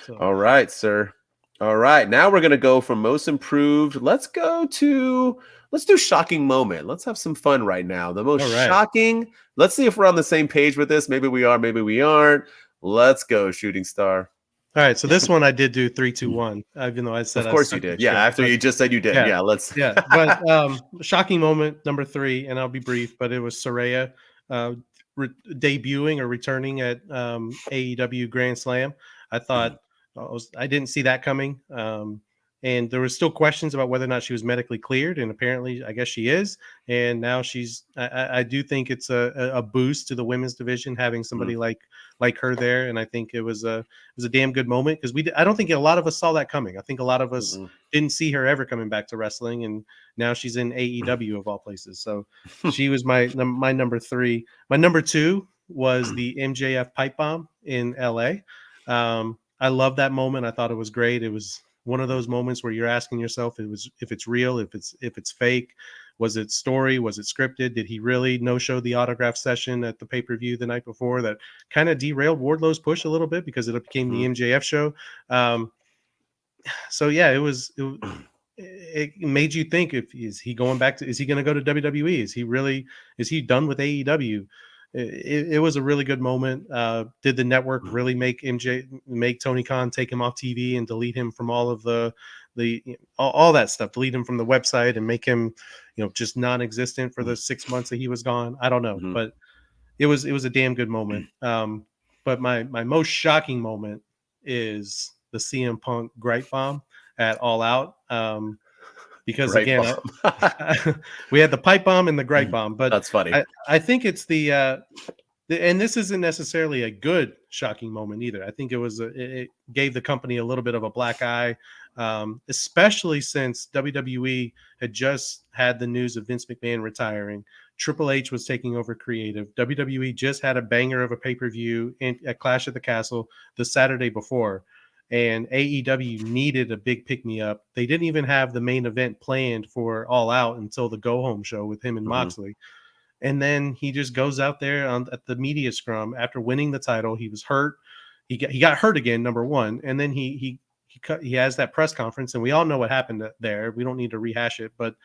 So. All right, sir. All right. Now we're going to go from most improved. Let's do shocking moment. Let's have some fun right now. The most shocking. Let's see if we're on the same page with this. Maybe we are, maybe we aren't. Let's go, Shooting Star. All right, so this one I did do 3, 2, 1, even though I said Of I course you stuck to did. the Yeah, script. after But you just said you did. yeah, Yeah, let's. yeah. But shocking moment number 3, and I'll be brief. But it was Soraya uh, debuting or returning at AEW Grand Slam. I thought I didn't see that coming. And there was still questions about whether or not she was medically cleared, and apparently, I guess she is. And now she's. I do think it's a boost to the women's division having somebody like her there, and I think it was a damn good moment because I don't think a lot of us saw that coming. I think a lot of us Mm-mm. didn't see her ever coming back to wrestling, and now she's in AEW of all places. So she was my number 3. My number 2 was the MJF pipe bomb in LA. I love that moment. I thought it was great. It was one of those moments where you're asking yourself if it's real, if it's fake. Was it story? Was it scripted? Did he really no show the autograph session at the pay per view the night before that kind of derailed Wardlow's push a little bit because it became the MJF show? So yeah, it made you think, if is he going back to, is he going to go to WWE? Is he done with AEW? It was a really good moment. Did the network really make Tony Khan take him off TV and delete him from all of all that stuff, delete him from the website and make him, just non-existent for the 6 months that he was gone? I don't know, Mhm. but it was a damn good moment. But my most shocking moment is the CM Punk gripe bomb at All Out. Because Great again, bomb. we had the pipe bomb and the gripe bomb, but That's funny. I think it's and this isn't necessarily a good shocking moment either. I think it gave the company a little bit of a black eye, especially since WWE had just had the news of Vince McMahon retiring. Triple H was taking over creative. WWE just had a banger of a pay-per-view at Clash at the Castle the Saturday before, and AEW needed a big pick-me-up. They didn't even have the main event planned for All Out until the go-home show with him and Mhm. Moxley. And then he just goes out there at the media scrum after winning the title. He was hurt. He got hurt again, number one, and then he has that press conference, and we all know what happened there. We don't need to rehash it, but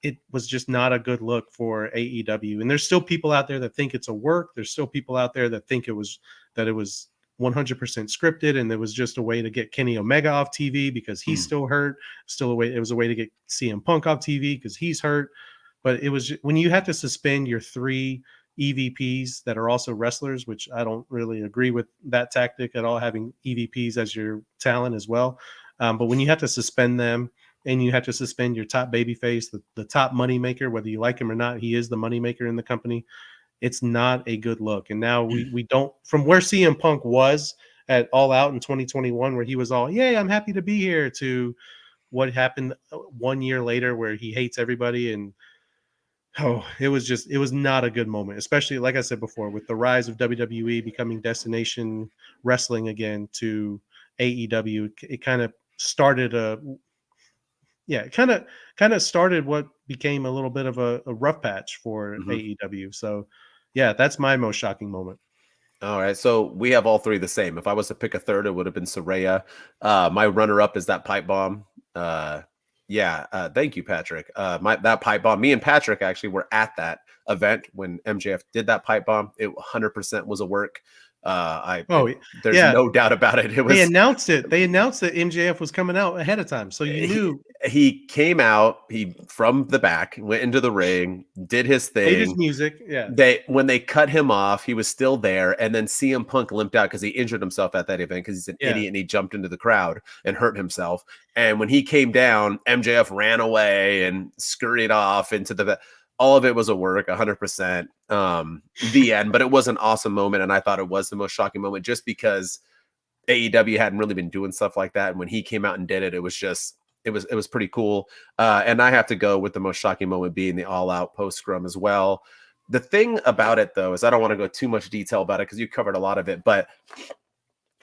it was just not a good look for AEW. And there's still people out there that think it's a work. There's still people out there that think it was 100% scripted, and it was just a way to get Kenny Omega off TV because he's still hurt. It was a way to get CM Punk off TV because he's hurt. But it was when you have to suspend your 3 EVPs that are also wrestlers, which I don't really agree with that tactic at all, having EVPs as your talent as well. But when you have to suspend them and you have to suspend your top babyface, the top moneymaker, whether you like him or not, he is the moneymaker in the company. It's not a good look. And now we don't, from where CM Punk was at All Out in 2021, where he was all, "Yay, I'm happy to be here," to what happened 1 year later where he hates everybody. And it was not a good moment, especially like I said before, with the rise of WWE becoming destination wrestling again to AEW. It kind of started it kind of started what became a little bit of a rough patch for Mhm. AEW. So yeah, that's my most shocking moment. All right, so we have all 3 the same. If I was to pick a third, it would have been Soraya. My runner-up is that pipe bomb. Yeah, thank you, Patrick. That pipe bomb. Me and Patrick actually were at that event when MJF did that pipe bomb. It 100% was a work. Oh There's yeah, no doubt about it. It they was. announced it. They announced that MJF was coming out ahead of time, so you he, knew. he came out. He from the back went into the ring, did his Played his thing. music. Yeah, When they cut him off, he was still there, and then CM Punk limped out because he injured himself at that event because he's an yeah. idiot and he jumped into the crowd and hurt himself. And when he came down, MJF ran away and scurried off into the. All of it was a work, 100%. The end, but it was an awesome moment, and I thought it was the most shocking moment just because AEW hadn't really been doing stuff like that, and when he came out and did it, it was just it was pretty cool. And I have to go with the most shocking moment being the All Out post scrum as well. The thing about it, though, is I don't want to go too much detail about it because you covered a lot of it, but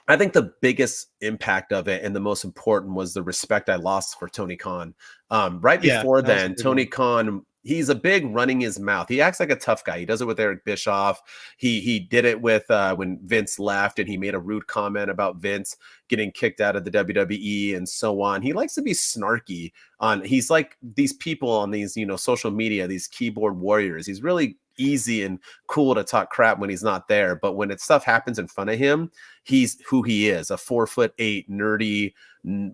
I think the biggest impact of it and the most important was the respect I lost for Tony Khan. Right Yeah, before that was a then, big Tony one. Khan he's a big running his mouth. He acts like a tough guy. He does it with Eric Bischoff. He did it with when Vince left, and he made a rude comment about Vince getting kicked out of the WWE and so on. He likes to be snarky he's like these people on these, social media, these keyboard warriors. He's really easy and cool to talk crap when he's not there. But when stuff happens in front of him, he's who he is, a 4'8" nerdy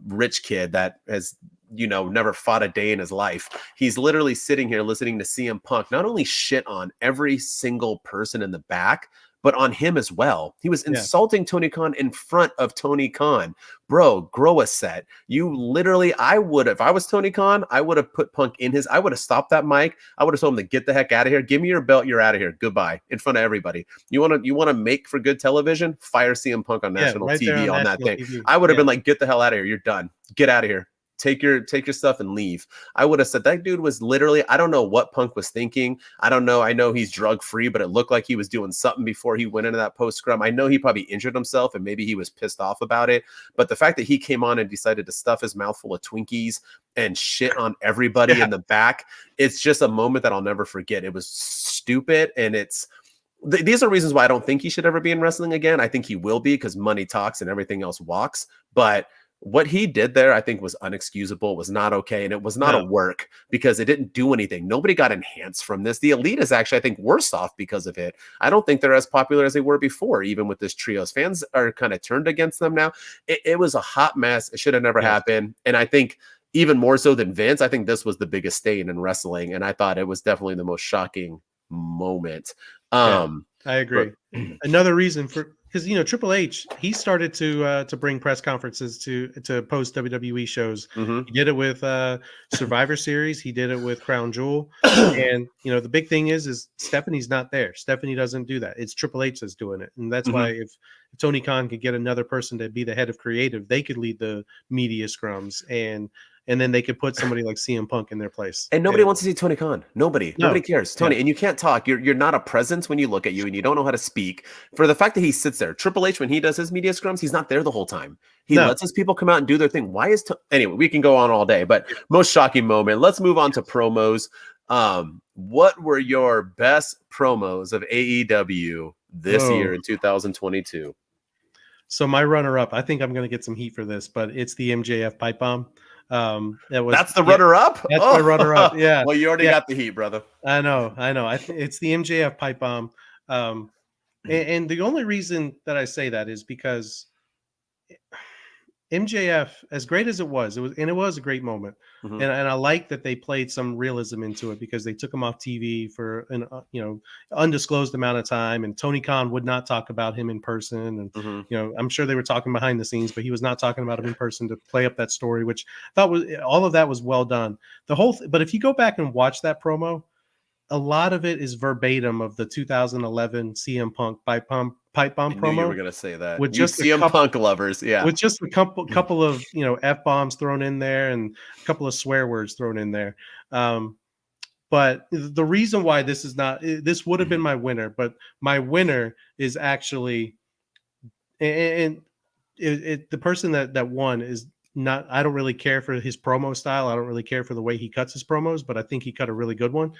rich kid that has never fought a day in his life. He's literally sitting here listening to CM Punk not only shit on every single person in the back, but on him as well. He was insulting Tony Khan in front of Tony Khan. Bro, grow a set. You literally, if I was Tony Khan, I would have put Punk I would have stopped that mic. I would have told him to get the heck out of here. Give me your belt. You're out of here. Goodbye. In front of everybody. You want to make for good television? Fire CM Punk on national TV on that thing. TV. I would have been like, get the hell out of here. You're done. Get out of here. Take your stuff and leave. I would have said that dude was literally, I don't know what Punk was thinking. I don't know. I know he's drug free, but it looked like he was doing something before he went into that post scrum. I know he probably injured himself and maybe he was pissed off about it. But the fact that he came on and decided to stuff his mouth full of Twinkies and shit on everybody in the back, it's just a moment that I'll never forget. It was stupid. And these are reasons why I don't think he should ever be in wrestling again. I think he will be because money talks and everything else walks. But what he did there, I think, was unexcusable. It was not okay. And it was not a work because it didn't do anything. Nobody got enhanced from this. The Elite is actually, I think, worse off because of it. I don't think they're as popular as they were before, even with this trios. Fans are kind of turned against them now. It was a hot mess. It should have never happened. And I think even more so than Vince, I think this was the biggest stain in wrestling. And I thought it was definitely the most shocking moment. I agree. Another reason because Triple H, he started to bring press conferences to post WWE shows. Mm-hmm. He did it with Survivor Series. He did it with Crown Jewel. And the big thing is Stephanie's not there. Stephanie doesn't do that. It's Triple H that's doing it, and that's why if Tony Khan could get another person to be the head of creative, they could lead the media scrums and then they could put somebody like CM Punk in their place. And nobody wants to see Tony Khan. Nobody cares. Tony, and you can't talk. You're not a presence when you look at you, and you don't know how to speak. For the fact that he sits there, Triple H, when he does his media scrums, he's not there the whole time. He lets his people come out and do their thing. Why is anyway? We can go on all day, but most shocking moment. Let's move on to promos. What were your best promos of AEW this year in 2022? So my runner-up, I think I'm going to get some heat for this, but it's the MJF pipe bomb. That's the runner-up. That's my runner-up. Yeah. Well, you already got the heat, brother. I know. It's the MJF pipe bomb. And the only reason that I say that is because MJF, as great as it was a great moment. Mm-hmm. And I like that they played some realism into it because they took him off TV for an undisclosed amount of time, and Tony Khan would not talk about him in person. And I'm sure they were talking behind the scenes, but he was not talking about him in person to play up that story, which I thought all of that was well done. But if you go back and watch that promo, a lot of it is verbatim of the 2011 CM Punk pipe bomb promo. You were gonna say that with just CM Punk lovers, with just a couple of F-bombs thrown in there and a couple of swear words thrown in there. But the reason why this would have been my winner, but my winner is actually, and the person that won is not. I don't really care for his promo style. I don't really care for the way he cuts his promos, but I think he cut a really good one.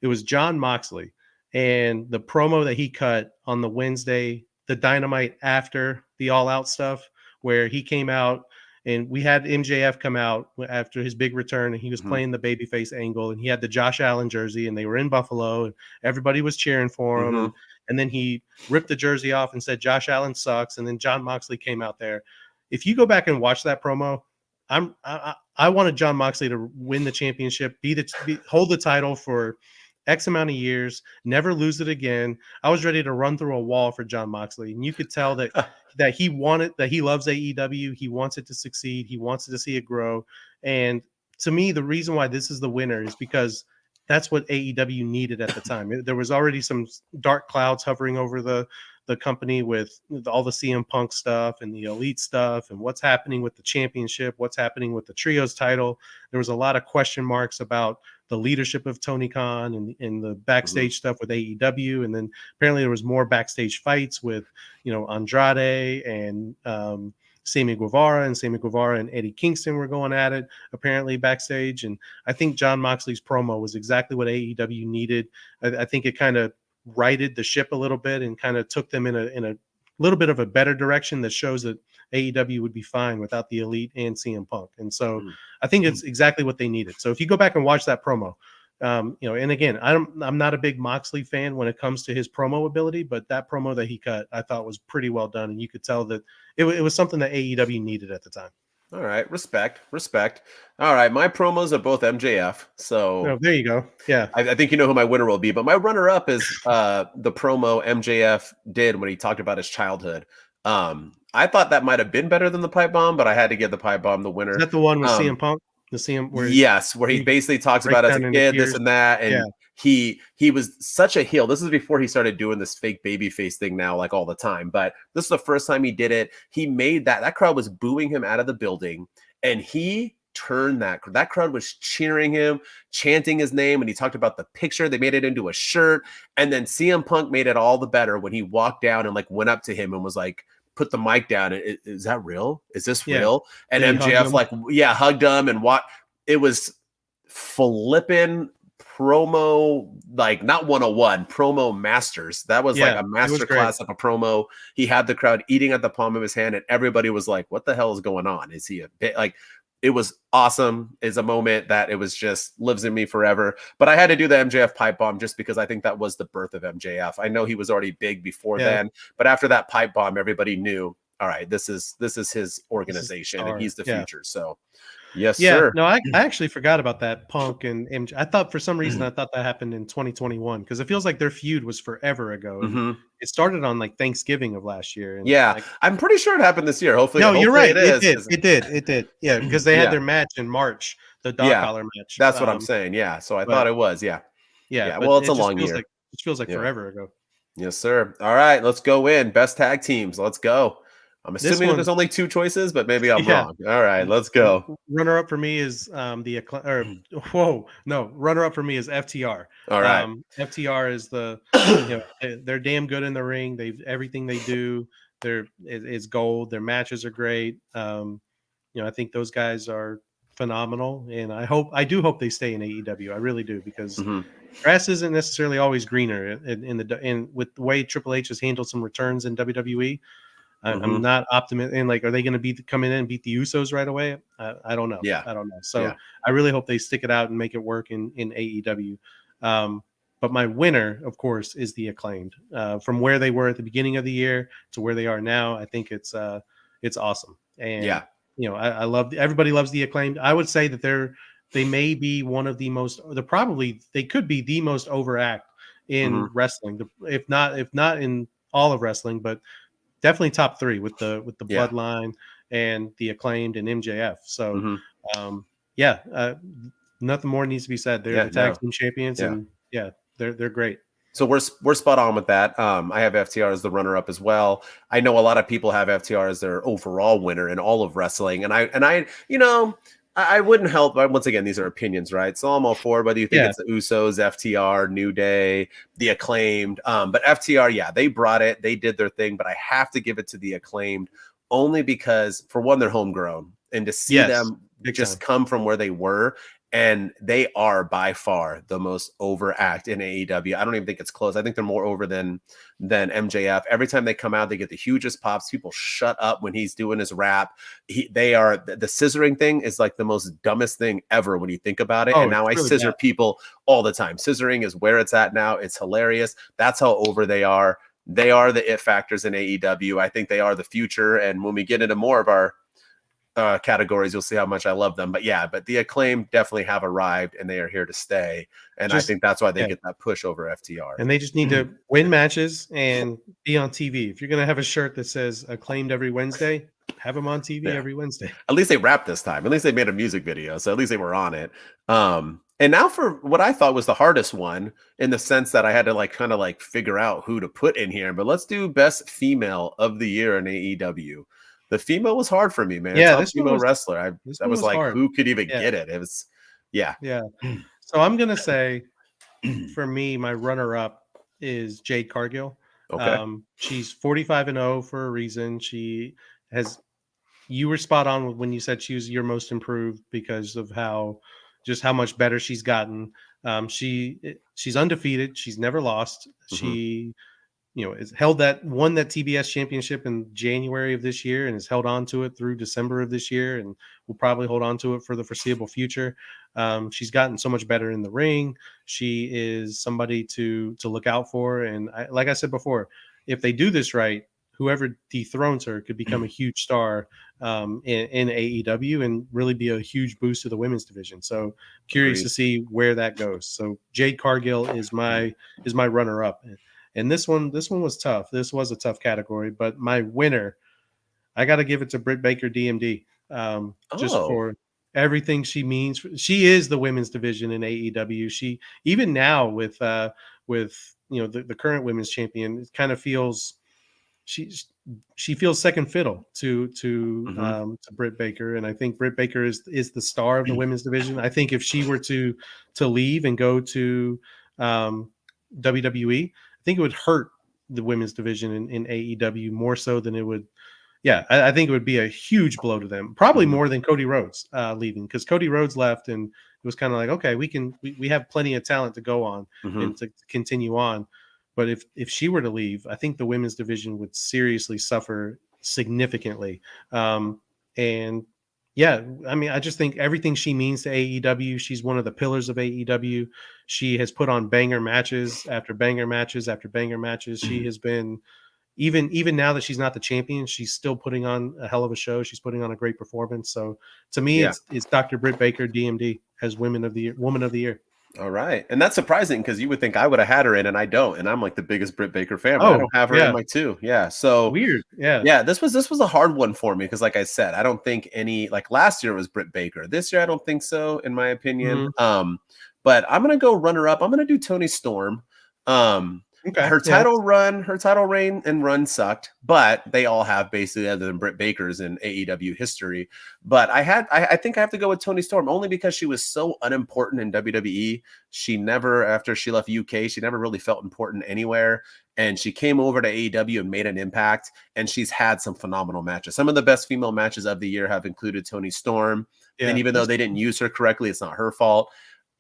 It was Jon Moxley. And the promo that he cut on the Wednesday, the Dynamite after the All Out stuff, where he came out and we had MJF come out after his big return, and he was playing the babyface angle, and he had the Josh Allen jersey, and they were in Buffalo, and everybody was cheering for him. And then he ripped the jersey off and said, "Josh Allen sucks." And then Jon Moxley came out there. If you go back and watch that promo, I wanted Jon Moxley to win the championship, hold the title for X amount of years, never lose it again. I was ready to run through a wall for Jon Moxley, and you could tell that he loves AEW. He wants it to succeed. He wants to see it grow. And to me, the reason why this is the winner is because that's what AEW needed at the time. There was already some dark clouds hovering over the company with all the CM Punk stuff and the Elite stuff and what's happening with the championship, what's happening with the trios title. There was a lot of question marks about the leadership of Tony Khan and the backstage stuff with AEW. And then apparently there was more backstage fights with, Andrade and Sammy Guevara, and Eddie Kingston were going at it apparently backstage. And I think John Moxley's promo was exactly what AEW needed. I think it kind of righted the ship a little bit and kind of took them in a little bit of a better direction that shows that AEW would be fine without the Elite and CM Punk. And so I think it's exactly what they needed. So if you go back and watch that promo, and again, I'm not a big Moxley fan when it comes to his promo ability, but that promo that he cut, I thought was pretty well done. And you could tell that it was something that AEW needed at the time. All right, respect. All right, my promos are both MJF, so there you go. Yeah, I think you know who my winner will be. But my runner-up is the promo MJF did when he talked about his childhood. I thought that might have been better than the pipe bomb, but I had to give the pipe bomb the winner. Is that the one with CM Punk? The CM where where he basically talks about as a kid, this and that, and he was such a heel. This is before he started doing this fake baby face thing now, like all the time. But this is the first time he did it. He made that crowd was booing him out of the building, and he turned that crowd was cheering him, chanting his name, and he talked about the picture. They made it into a shirt, and then CM Punk made it all the better when he walked down and like went up to him and was like, put the mic down. Is that real? Is this real? And MJF hugged him and what it was flipping promo, like not 101, promo masters. That was like a master class of a promo. He had the crowd eating at the palm of his hand, and everybody was like, what the hell is going on? Is he a bit like it was awesome. Is a moment that it was just lives in me forever. But I had to do the MJF pipe bomb just because I think that was the birth of MJF. I know he was already big before then, but after that pipe bomb, everybody knew, all right, this is his organization and he's the future. So yes, sir. No, I actually forgot about that Punk and MJ. I thought for some reason that happened in 2021 because it feels like their feud was forever ago. And it started on like Thanksgiving of last year. And like, I'm pretty sure it happened this year. Hopefully, you're right. It did. Yeah, because they had their match in March, the dog collar match. That's what I'm saying. Yeah, so I thought it was. Yeah. Well, it's a long year. It feels like forever ago. Yes, sir. All right, let's go in. Best tag teams. Let's go. I'm assuming there's only two choices, but maybe I'm wrong. All right, let's go. Runner up for me is runner up for me is FTR. All right. FTR is they're damn good in the ring. Everything they do, is gold. Their matches are great. I think those guys are phenomenal, and I do hope they stay in AEW. I really do, because grass isn't necessarily always greener in with the way Triple H has handled some returns in WWE. I'm not optimistic. And like, are they going to come in and beat the Usos right away? I don't know. I don't know. So I really hope they stick it out and make it work in AEW. But my winner, of course, is the Acclaimed. From where they were at the beginning of the year to where they are now, I think it's awesome. And I love everybody loves the Acclaimed. I would say that they may be one of the most. They could be the most overact in wrestling. If not in all of wrestling, but definitely top three with the Bloodline and the Acclaimed and MJF. So nothing more needs to be said. They're the tag team champions, and they're great. So we're spot on with that. I have FTR as the runner up as well. I know a lot of people have FTR as their overall winner in all of wrestling, and I wouldn't help. Once again, these are opinions, right? So I'm all for whether you think it's the Usos, FTR, New Day, the Acclaimed. But FTR, they brought it. They did their thing. But I have to give it to the Acclaimed only because, for one, they're homegrown. And to see them just come from where they were, and they are by far the most overact in AEW. I don't even think it's close. I think they're more over than MJF. Every time they come out, they get the hugest pops. People shut up when he's doing his rap. The scissoring thing is like the most dumbest thing ever when you think about it. And now I scissor people all the time. Scissoring is where it's at now. It's hilarious. That's how over they are. They are the it factors in AEW. I think they are the future. And when we get into more of our categories, you'll see how much I love them. But the Acclaimed definitely have arrived, and they are here to stay. And I think that's why they get that push over FTR. And they just need to win matches and be on TV. If you're going to have a shirt that says Acclaimed every Wednesday, have them on TV every Wednesday. At least they rapped this time. At least they made a music video. So at least they were on it. And now for what I thought was the hardest one, in the sense that I had to kind of figure out who to put in here. But let's do best female of the year in AEW. The female was hard for me, man. Top female wrestler. I was like, hard. Who could even get it? It was, Yeah. So I'm going to say, for me, my runner-up is Jade Cargill. Okay. She's 45-0 for a reason. She has you were spot on when you said she was your most improved because of how much better she's gotten. She's undefeated. She's never lost. Hmm. She is won that TBS championship in January of this year and has held on to it through December of this year and will probably hold on to it for the foreseeable future. She's gotten so much better in the ring. She is somebody to look out for. And like I said before, if they do this right, whoever dethrones her could become a huge star in AEW and really be a huge boost to the women's division. So curious to Agreed. see where that goes. So Jade Cargill is my runner up. And this one was tough. This was a tough category, but my winner, I got to give it to Britt Baker, DMD, just Oh. for everything she means. She is the women's division in AEW. She even now with the current women's champion, it kind of feels she she feels second fiddle Hmm. to Britt Baker, and I think Britt Baker is the star of the women's division. I think if she were to leave and go to WWE, I think it would hurt the women's division in AEW more so than it would. Yeah, I think it would be a huge blow to them, probably Hmm. more than Cody Rhodes leaving, because Cody Rhodes left, and it was kind of like, okay, we have plenty of talent to go on Hmm. and to continue on. But if she were to leave, I think the women's division would seriously suffer significantly. And yeah, I mean, I just think everything she means to AEW, she's one of the pillars of AEW. She has put on banger matches after banger matches after banger matches. She has been even now that she's not the champion, she's still putting on a hell of a show. She's putting on a great performance. So to me, Yeah. it's Dr. Britt Baker, DMD, as woman of the year. All right. And that's surprising because you would think I would have had her in, and I don't. And I'm like the biggest Britt Baker fan, but I Oh don't have her in yeah, my two. Yeah. So weird. Yeah. yeah, this was a hard one for me because, like I said, I don't think any like last year was Britt Baker. This year, I don't think so, in my opinion. Mhm. But I'm gonna go runner up. I'm gonna do Tony Storm. Um, Okay. her Yeah. her title reign and run sucked, but they all have basically other than Britt Baker's in AEW history. But I think I have to go with Tony Storm only because she was so unimportant in WWE. She never, after she left UK, she never really felt important anywhere. And she came over to AEW and made an impact. And she's had some phenomenal matches. Some of the best female matches of the year have included Tony Storm. And Yeah. even though they didn't use her correctly, it's not her fault.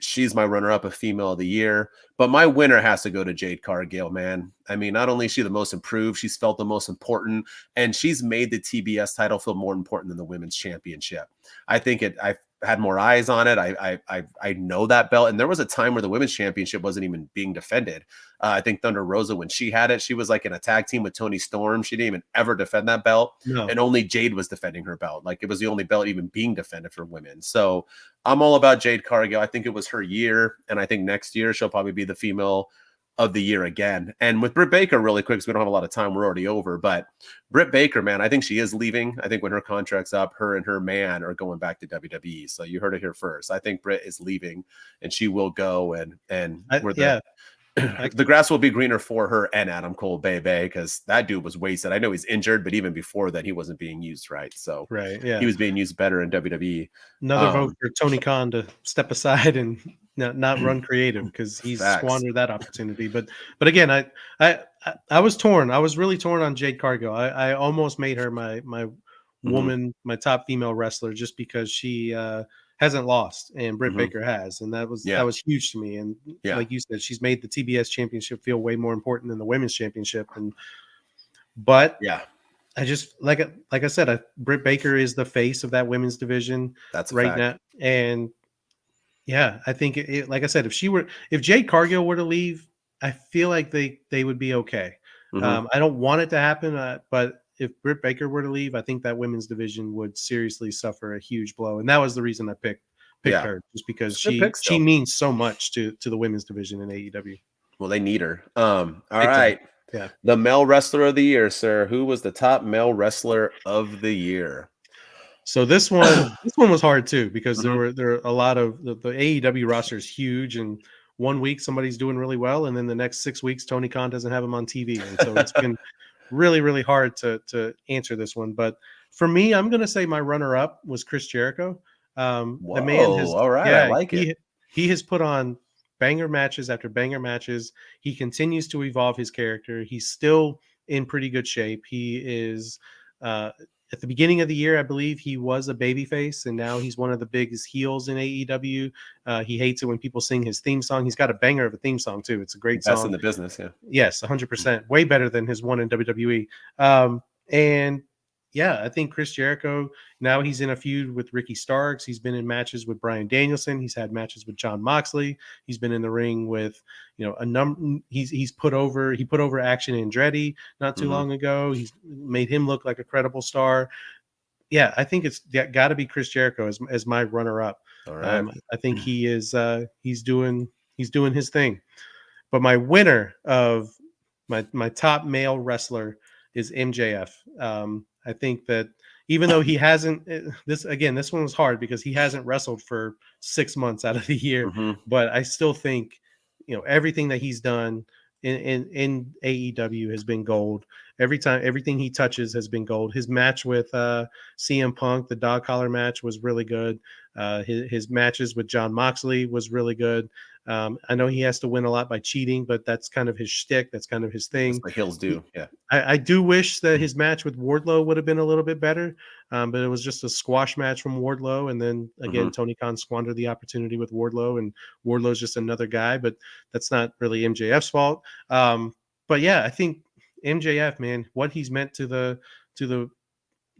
She's my runner-up of female of the year. But my winner has to go to Jade Cargill, man. I mean, not only is she the most improved, she's felt the most important, and she's made the TBS title feel more important than the women's championship. I've had more eyes on it. I know that belt, and there was a time where the women's championship wasn't even being defended. I think Thunder Rosa, when she had it, she was like in a tag team with Tony Storm. She didn't even ever defend that belt, No. and only Jade was defending her belt. Like it was the only belt even being defended for women. So I'm all about Jade Cargill. I think it was her year, and I think next year she'll probably be the female of the year again. And with Britt Baker, really quick, because we don't have a lot of time, we're already over. But Britt Baker, man, I think she is leaving. I think when her contract's up, her and her man are going back to WWE. So you heard it here first. I think Britt is leaving, and she will go, and where the Yeah. I the grass will be greener for her and Adam Cole Bay because that dude was wasted. I know he's injured, but even before that, he wasn't being used right. So right. he Yeah. was being used better in WWE. Another vote for Tony Khan to step aside and not run creative because he's Facts. squandered that opportunity. But again, I was torn. I was really torn on Jade Cargill. I almost made her my Hmm. woman, my top female wrestler, just because she hasn't lost and Britt Hmm. Baker has, and that Yeah. was huge to me. And Yeah. like you said, she's made the TBS championship feel way more important than the women's championship. But Yeah. I just like I said, Britt Baker is the face of that women's division That's a right fact. now, and yeah, I think like I said, if Jade Cargill were to leave, I feel like they would be okay. Hmm. I don't want it to happen, but if Britt Baker were to leave, I think that women's division would seriously suffer a huge blow, and that was the reason I picked Yeah. her, just because It's a good she pick she still. means so much to the women's division in AEW. Well, they need her. All Big time. right. Yeah. The male wrestler of the year, sir. Who was the top male wrestler of the year? So this one was hard too because Hmm. there are a lot of the AEW roster is huge, and one week somebody's doing really well, and then the next 6 weeks Tony Khan doesn't have him on TV, and so it's been really hard to answer this one. But for me, I'm gonna say my runner up was Chris Jericho. The man Whoa. has All right. I yeah like it. he has put on banger matches after banger matches. He continues to evolve his character. He's still in pretty good shape. He is. Uh, at the beginning of the year, I believe he was a babyface, and now he's one of the biggest heels in AEW. He hates it when people sing his theme song. He's got a banger of a theme song too. It's a great Best in song. the business, yeah. Yes, 100%, way better than his one in WWE. And yeah, I think Chris Jericho, now he's in a feud with Ricky Starks. He's been in matches with Bryan Danielson. He's had matches with John Moxley. He's been in the ring with, a number. He put over Action Andretti not too Mhm. long ago. He's made him look like a credible star. Yeah, I think it's got to be Chris Jericho as my runner up. All right. I think he is he's doing his thing. But my winner of my top male wrestler is MJF. I think that even though he hasn't this one was hard because he hasn't wrestled for 6 months out of the year, Mhm. but I still think everything that he's done in AEW has been gold. Everything he touches has been gold. His match with CM Punk, the dog collar match, was really good. His matches with John Moxley was really good. I know he has to win a lot by cheating, but that's kind of his shtick. That's kind of his That's thing. what heels do. Yeah. I do wish that his match with Wardlow would have been a little bit better, but it was just a squash match from Wardlow. And then Mhm. again, Tony Khan squandered the opportunity with Wardlow, and Wardlow's just another guy, but that's not really MJF's fault. But yeah, I think MJF, man, what he's meant to the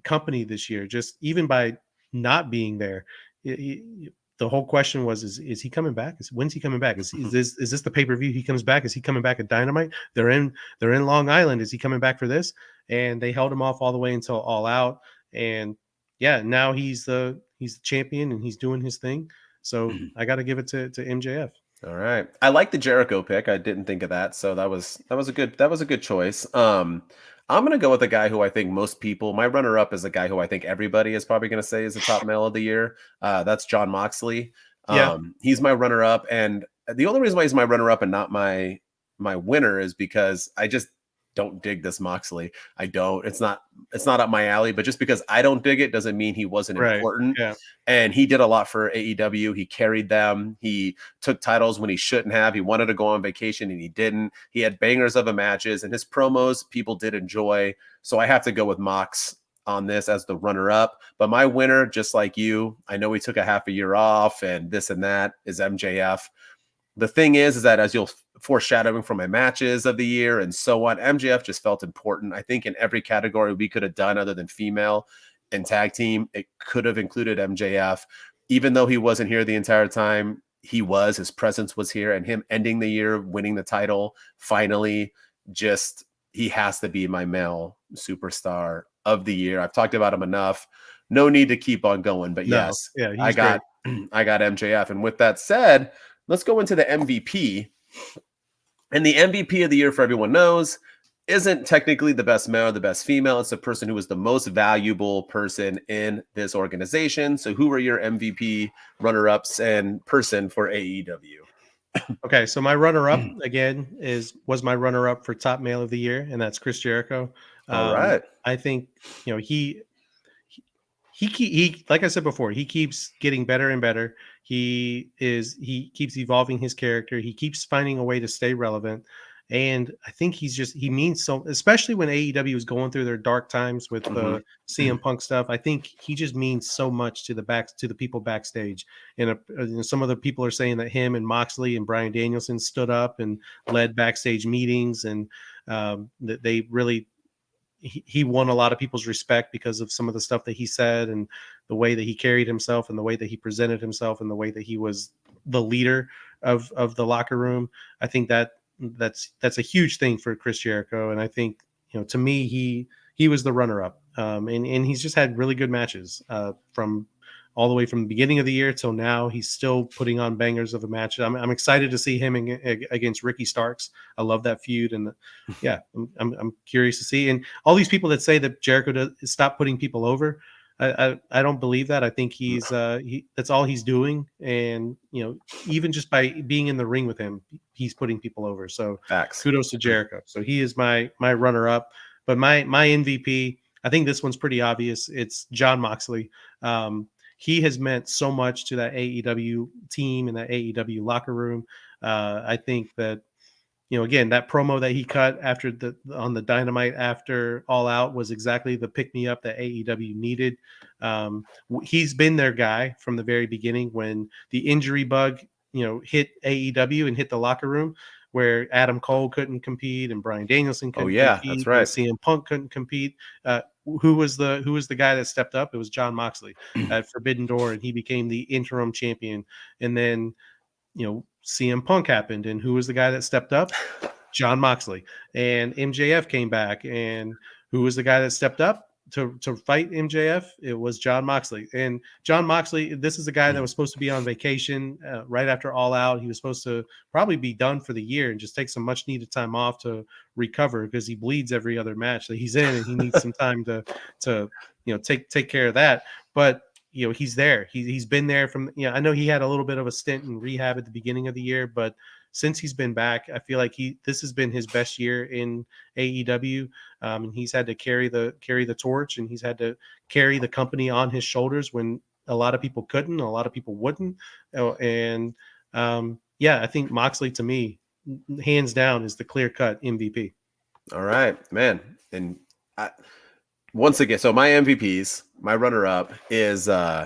company this year, just even by not being there. The whole question was: is he coming back? When's he coming back? Is this the pay per view? He comes back. Is he coming back at Dynamite? They're in Long Island. Is he coming back for this? And they held him off all the way until All Out. And yeah, now he's the champion and he's doing his thing. So I got to give it to MJF. All right. I like the Jericho pick. I didn't think of that. So that was a good choice. I'm gonna go with a guy who I think most people, my runner up is a guy who I think everybody is probably gonna say is the top male of the year. That's John Moxley. Yeah, He's my runner up, and the only reason why he's my runner up and not my winner is because I just don't dig this Moxley. I don't. It's not up my alley, but just because I don't dig it doesn't mean he wasn't right. important. Yeah, And he did a lot for AEW. He carried them. He took titles when he shouldn't have. He wanted to go on vacation and he didn't. He had bangers of a matches, and his promos people did enjoy. So I have to go with Mox on this as the runner up. But my winner, just like you, I know he took a half a year off and this and that, is MJF. The thing is that as you'll foreshadowing from my matches of the year and so on, MJF just felt important. I think in every category we could have done other than female and tag team, it could have included MJF. Even though he wasn't here the entire time, his presence was here, and him ending the year winning the title finally, just he has to be my male superstar of the year. I've talked about him enough. No need to keep on going, but no, yes, yeah, I he's great. got I got MJF. And with that said, let's go into the MVP. And the MVP of the year, for everyone knows, isn't technically the best male or the best female. It's the person who is the most valuable person in this organization. So, who are your MVP runner-ups and person for AEW? Okay, so my runner-up again was my runner-up for top male of the year, and that's Chris Jericho. All right. I think he like I said before, he keeps getting better and better. He keeps evolving his character. He keeps finding a way to stay relevant, and I think he means so. Especially when AEW is going through their dark times with Mhm. the CM Punk stuff, I think he just means so much to the people backstage. And some of the people are saying that him and Moxley and Bryan Danielson stood up and led backstage meetings, and that they really he won a lot of people's respect because of some of the stuff that he said and the way that he carried himself and the way that he presented himself and the way that he was the leader of the locker room. I think that's a huge thing for Chris Jericho, and I think to me he was the runner up, and he's just had really good matches from all the way from the beginning of the year till now. He's still putting on bangers of a match. I'm excited to see him against Ricky Starks. I love that feud, and yeah, I'm curious to see. And all these people that say that Jericho does stop putting people over, I don't believe that. I think that's all he's doing, and even just by being in the ring with him, he's putting people over. So Facts. kudos to Jericho. So he is my runner up, but my MVP. I think this one's pretty obvious. It's John Moxley. He has meant so much to that AEW team and that AEW locker room. I think that again, that promo that he cut after on the Dynamite after All Out was exactly the pick me up that AEW needed. He's been their guy from the very beginning when the injury bug, hit AEW and hit the locker room, where Adam Cole couldn't compete and Bryan Danielson Oh couldn't yeah, that's compete and right. CM Punk couldn't compete. Who was the guy that stepped up? It was John Moxley at Forbidden Door, and he became the interim champion. And then CM Punk happened, and who was the guy that stepped up? John Moxley. And MJF came back, and who was the guy that stepped up to fight MJF? It was John Moxley. And John Moxley, this is a guy that was supposed to be on vacation right after All Out. He was supposed to probably be done for the year and just take some much needed time off to recover, because he bleeds every other match that he's in, and he needs some time to take care of that. But he's there. He's been there from. I know he had a little bit of a stint in rehab at the beginning of the year, but since he's been back, I feel like this has been his best year in AEW, and he's had to carry the torch, and he's had to carry the company on his shoulders when a lot of people couldn't, a lot of people wouldn't, and I think Moxley, to me, hands down, is the clear cut MVP. All right, man. And once again, so my MVPs, my runner-up is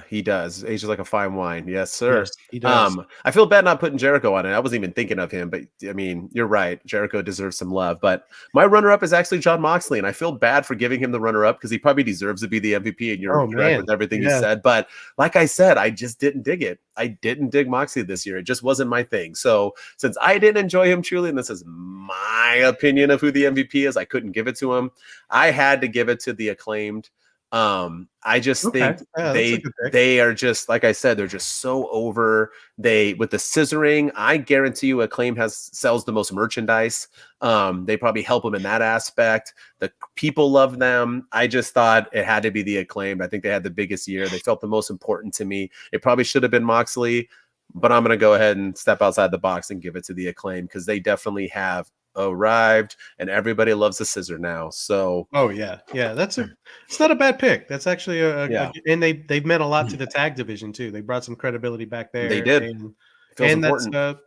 he does ages like a fine wine. Yes, sir. Yes, he does. I feel bad not putting Jericho on it. I wasn't even thinking of him, but I mean, you're right. Jericho deserves some love. But my runner-up is actually John Moxley, and I feel bad for giving him the runner-up because he probably deserves to be the MVP, and you're Oh correct man, with everything you yeah. said. But like I said, I just didn't dig it. I didn't dig Moxley this year. It just wasn't my thing. So since I didn't enjoy him truly, and this is my opinion of who the MVP is, I couldn't give it to him. I had to give it to the Acclaimed. I just Okay, think yeah, that's a good pick. they are just, like I said, they're just so over. They, with the scissoring, I guarantee you Acclaim sells the most merchandise. They probably help them in that aspect. The people love them. I just thought it had to be the Acclaimed. I think they had the biggest year. They felt the most important to me. It probably should have been Moxley, but I'm going to go ahead and step outside the box and give it to the Acclaim, because they definitely have arrived, and everybody loves the scissor now. So Oh yeah, it's not a bad pick. That's actually yeah, and they've meant a lot to the tag division too. They brought some credibility back they there, did. and It feels that's important.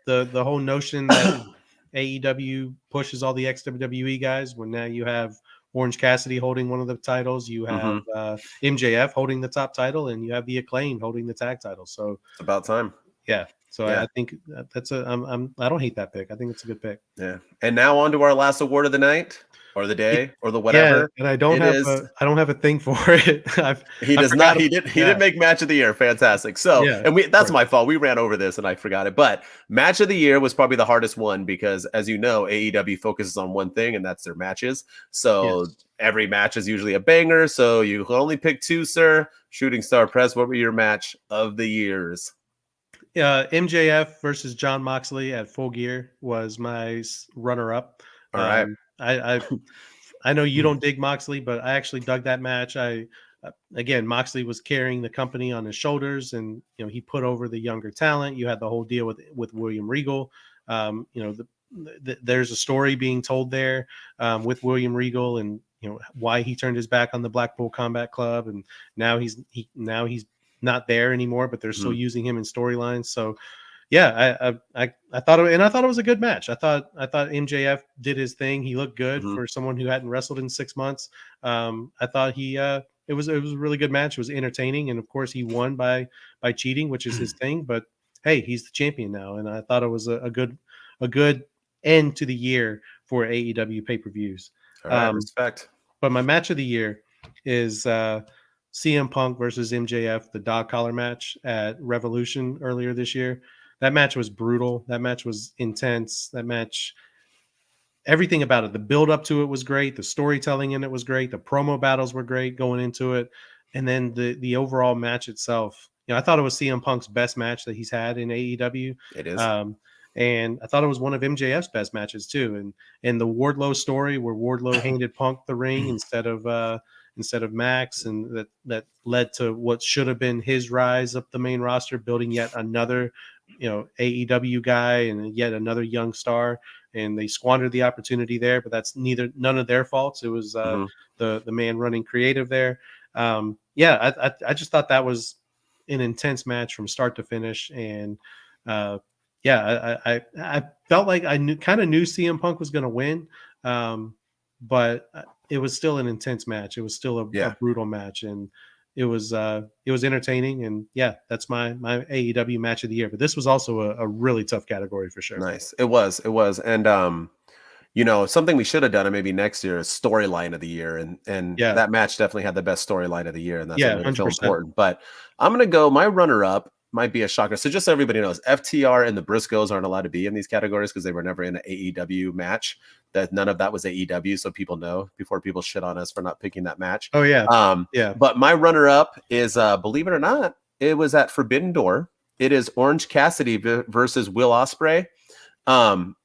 the whole notion that AEW pushes all the XWWE guys, when now you have Orange Cassidy holding one of the titles, you have MJF holding the top title, and you have the Acclaim holding the tag title. So It's about time. yeah, so Yeah. I think that's I don't hate that pick. I think it's a good pick. Yeah. And now on to our last award of the night, or the day, or the Yeah, whatever. and It is. I don't have a thing for it. He I does not. forgot. He Yeah, did make match of the year. Fantastic. So, yeah, and that's right. my fault. We ran over this and I forgot it. But match of the year was probably the hardest one because, as you know, AEW focuses on one thing, and that's their matches. So Yes. every match is usually a banger. So you can only pick two, sir. Shooting Star Press, what were your match of the years? MJF versus John Moxley at Full Gear was my runner-up. All right. I know you don't dig Moxley, but I actually dug that match. Again, Moxley was carrying the company on his shoulders, and he put over the younger talent. You had the whole deal with William Regal. There's a story being told there with William Regal, and why he turned his back on the Blackpool Combat Club, and now he's not there anymore, but they're still using him in storylines. So yeah, I thought it was a good match. I thought MJF did his thing. He looked good for someone who hadn't wrestled in 6 months. I thought it was a really good match. It was entertaining, and of course he won by cheating, which is his thing. But hey, he's the champion now, and I thought it was a good end to the year for AEW pay-per-views. All right. Respect. But my match of the year is CM Punk versus MJF, the dog collar match at Revolution earlier this year. That match was brutal. That match was intense. That match, everything about it, the build up to it was great. The storytelling in it was great. The promo battles were great going into it. And then the overall match itself, I thought it was CM Punk's best match that he's had in AEW. It is. And I thought it was one of MJF's best matches too. And the Wardlow story, where Wardlow handed Punk the ring instead of Max, and that led to what should have been his rise up the main roster, building yet another AEW guy and yet another young star. And they squandered the opportunity there, but that's none of their faults. It was the man running creative there. I just thought that was an intense match from start to finish, and yeah, I felt like I kind of knew CM Punk was going to win, but it was still an intense match. It was still a Yeah. brutal match, and it was entertaining. And yeah, that's my AEW match of the year. But this was also a really tough category for sure. Nice. It was. And you know, something we should have done, and maybe next year, is storyline of the year, and Yeah, that match definitely had the best storyline of the year, and that's what yeah, made it so 100%. important. But I'm gonna go. My runner up might be a shocker. So just so everybody knows, FTR and the Briscoes aren't allowed to be in these categories because they were never in an AEW match. That none of that was AEW, so people know before people shit on us for not picking that match. Oh yeah, Um, yeah. but my runner up is, believe it or not, it was at Forbidden Door. It is Orange Cassidy versus Will Ospreay.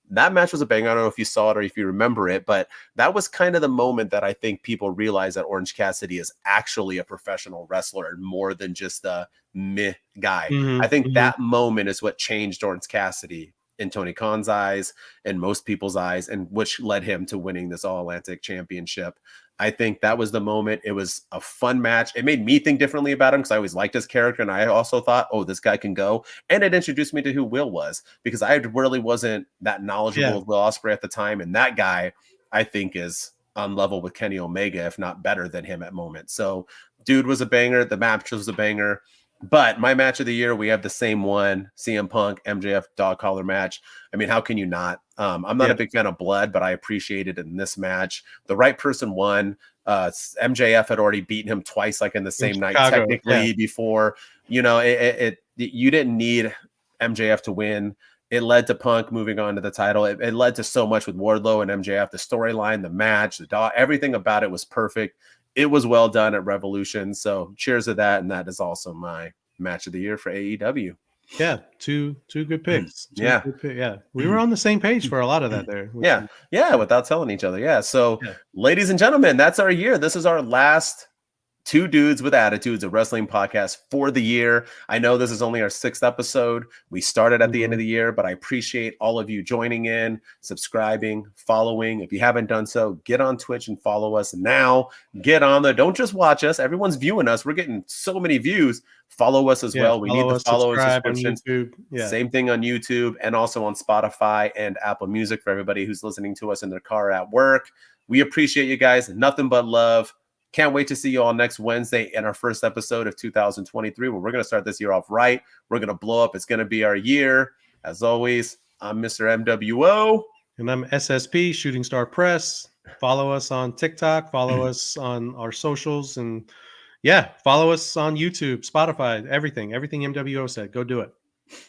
That match was a banger. I don't know if you saw it or if you remember it, but that was kind of the moment that I think people realize that Orange Cassidy is actually a professional wrestler and more than just a meh guy. I Mm-hmm, think mm-hmm. that moment is what changed Orange Cassidy in Tony Khan's eyes and most people's eyes, and which led him to winning this All Atlantic Championship. I think that was the moment. It was a fun match. It made me think differently about him because I always liked his character, and I also thought, oh, this guy can go. And it introduced me to who Will was because I really wasn't that knowledgeable Yeah, of Will Ospreay at the time, and that guy I think is on level with Kenny Omega, if not better than him at moments. So, dude was a banger. The match was a banger. But my match of the year, we have the same one: CM Punk MJF dog collar match. I mean, how can you not? I'm not yeah. a big fan of blood, but I appreciate it in this match. The right person won. MJF had already beaten him twice, like in the In same night, Chicago, yeah. technically before. You know, you didn't need MJF to win. It led to Punk moving on to the title. It led to so much with Wardlow and MJF. The storyline, the match, the dog, everything about it was perfect. It was well done at Revolution. So cheers to that. And that is also my match of the year for AEW. Yeah, two good picks. Two Yeah. good pick. Yeah, we were on the same page for a lot of that there. Which Yeah. is, Yeah. Without telling each other. Yeah. So, yeah. ladies and gentlemen, that's our year. This is our last Two Dudes with Attitudes, a wrestling podcast for the year. I know this is only our 6th episode. We started at the end of the year, but I appreciate all of you joining in, subscribing, following. If you haven't done so, get on Twitch and follow us now. Get on there. Don't just watch us. Everyone's viewing us. We're getting so many views. Follow us as Yeah, well. We need follow the us, follow and subscribe on subscriptions. YouTube. Yeah. Same thing on YouTube and also on Spotify and Apple Music for everybody who's listening to us in their car at work. We appreciate you guys. Nothing but love. Can't wait to see you all next Wednesday in our first episode of 2023, where we're going to start this year off right. We're going to blow up. It's going to be our year. As always, I'm Mr. MWO. And I'm SSP, Shooting Star Press. Follow us on TikTok. Follow us on our socials. And yeah, follow us on YouTube, Spotify, everything MWO said. Go do it.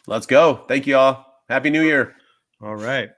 Let's go. Thank you all. Happy New Year. All right.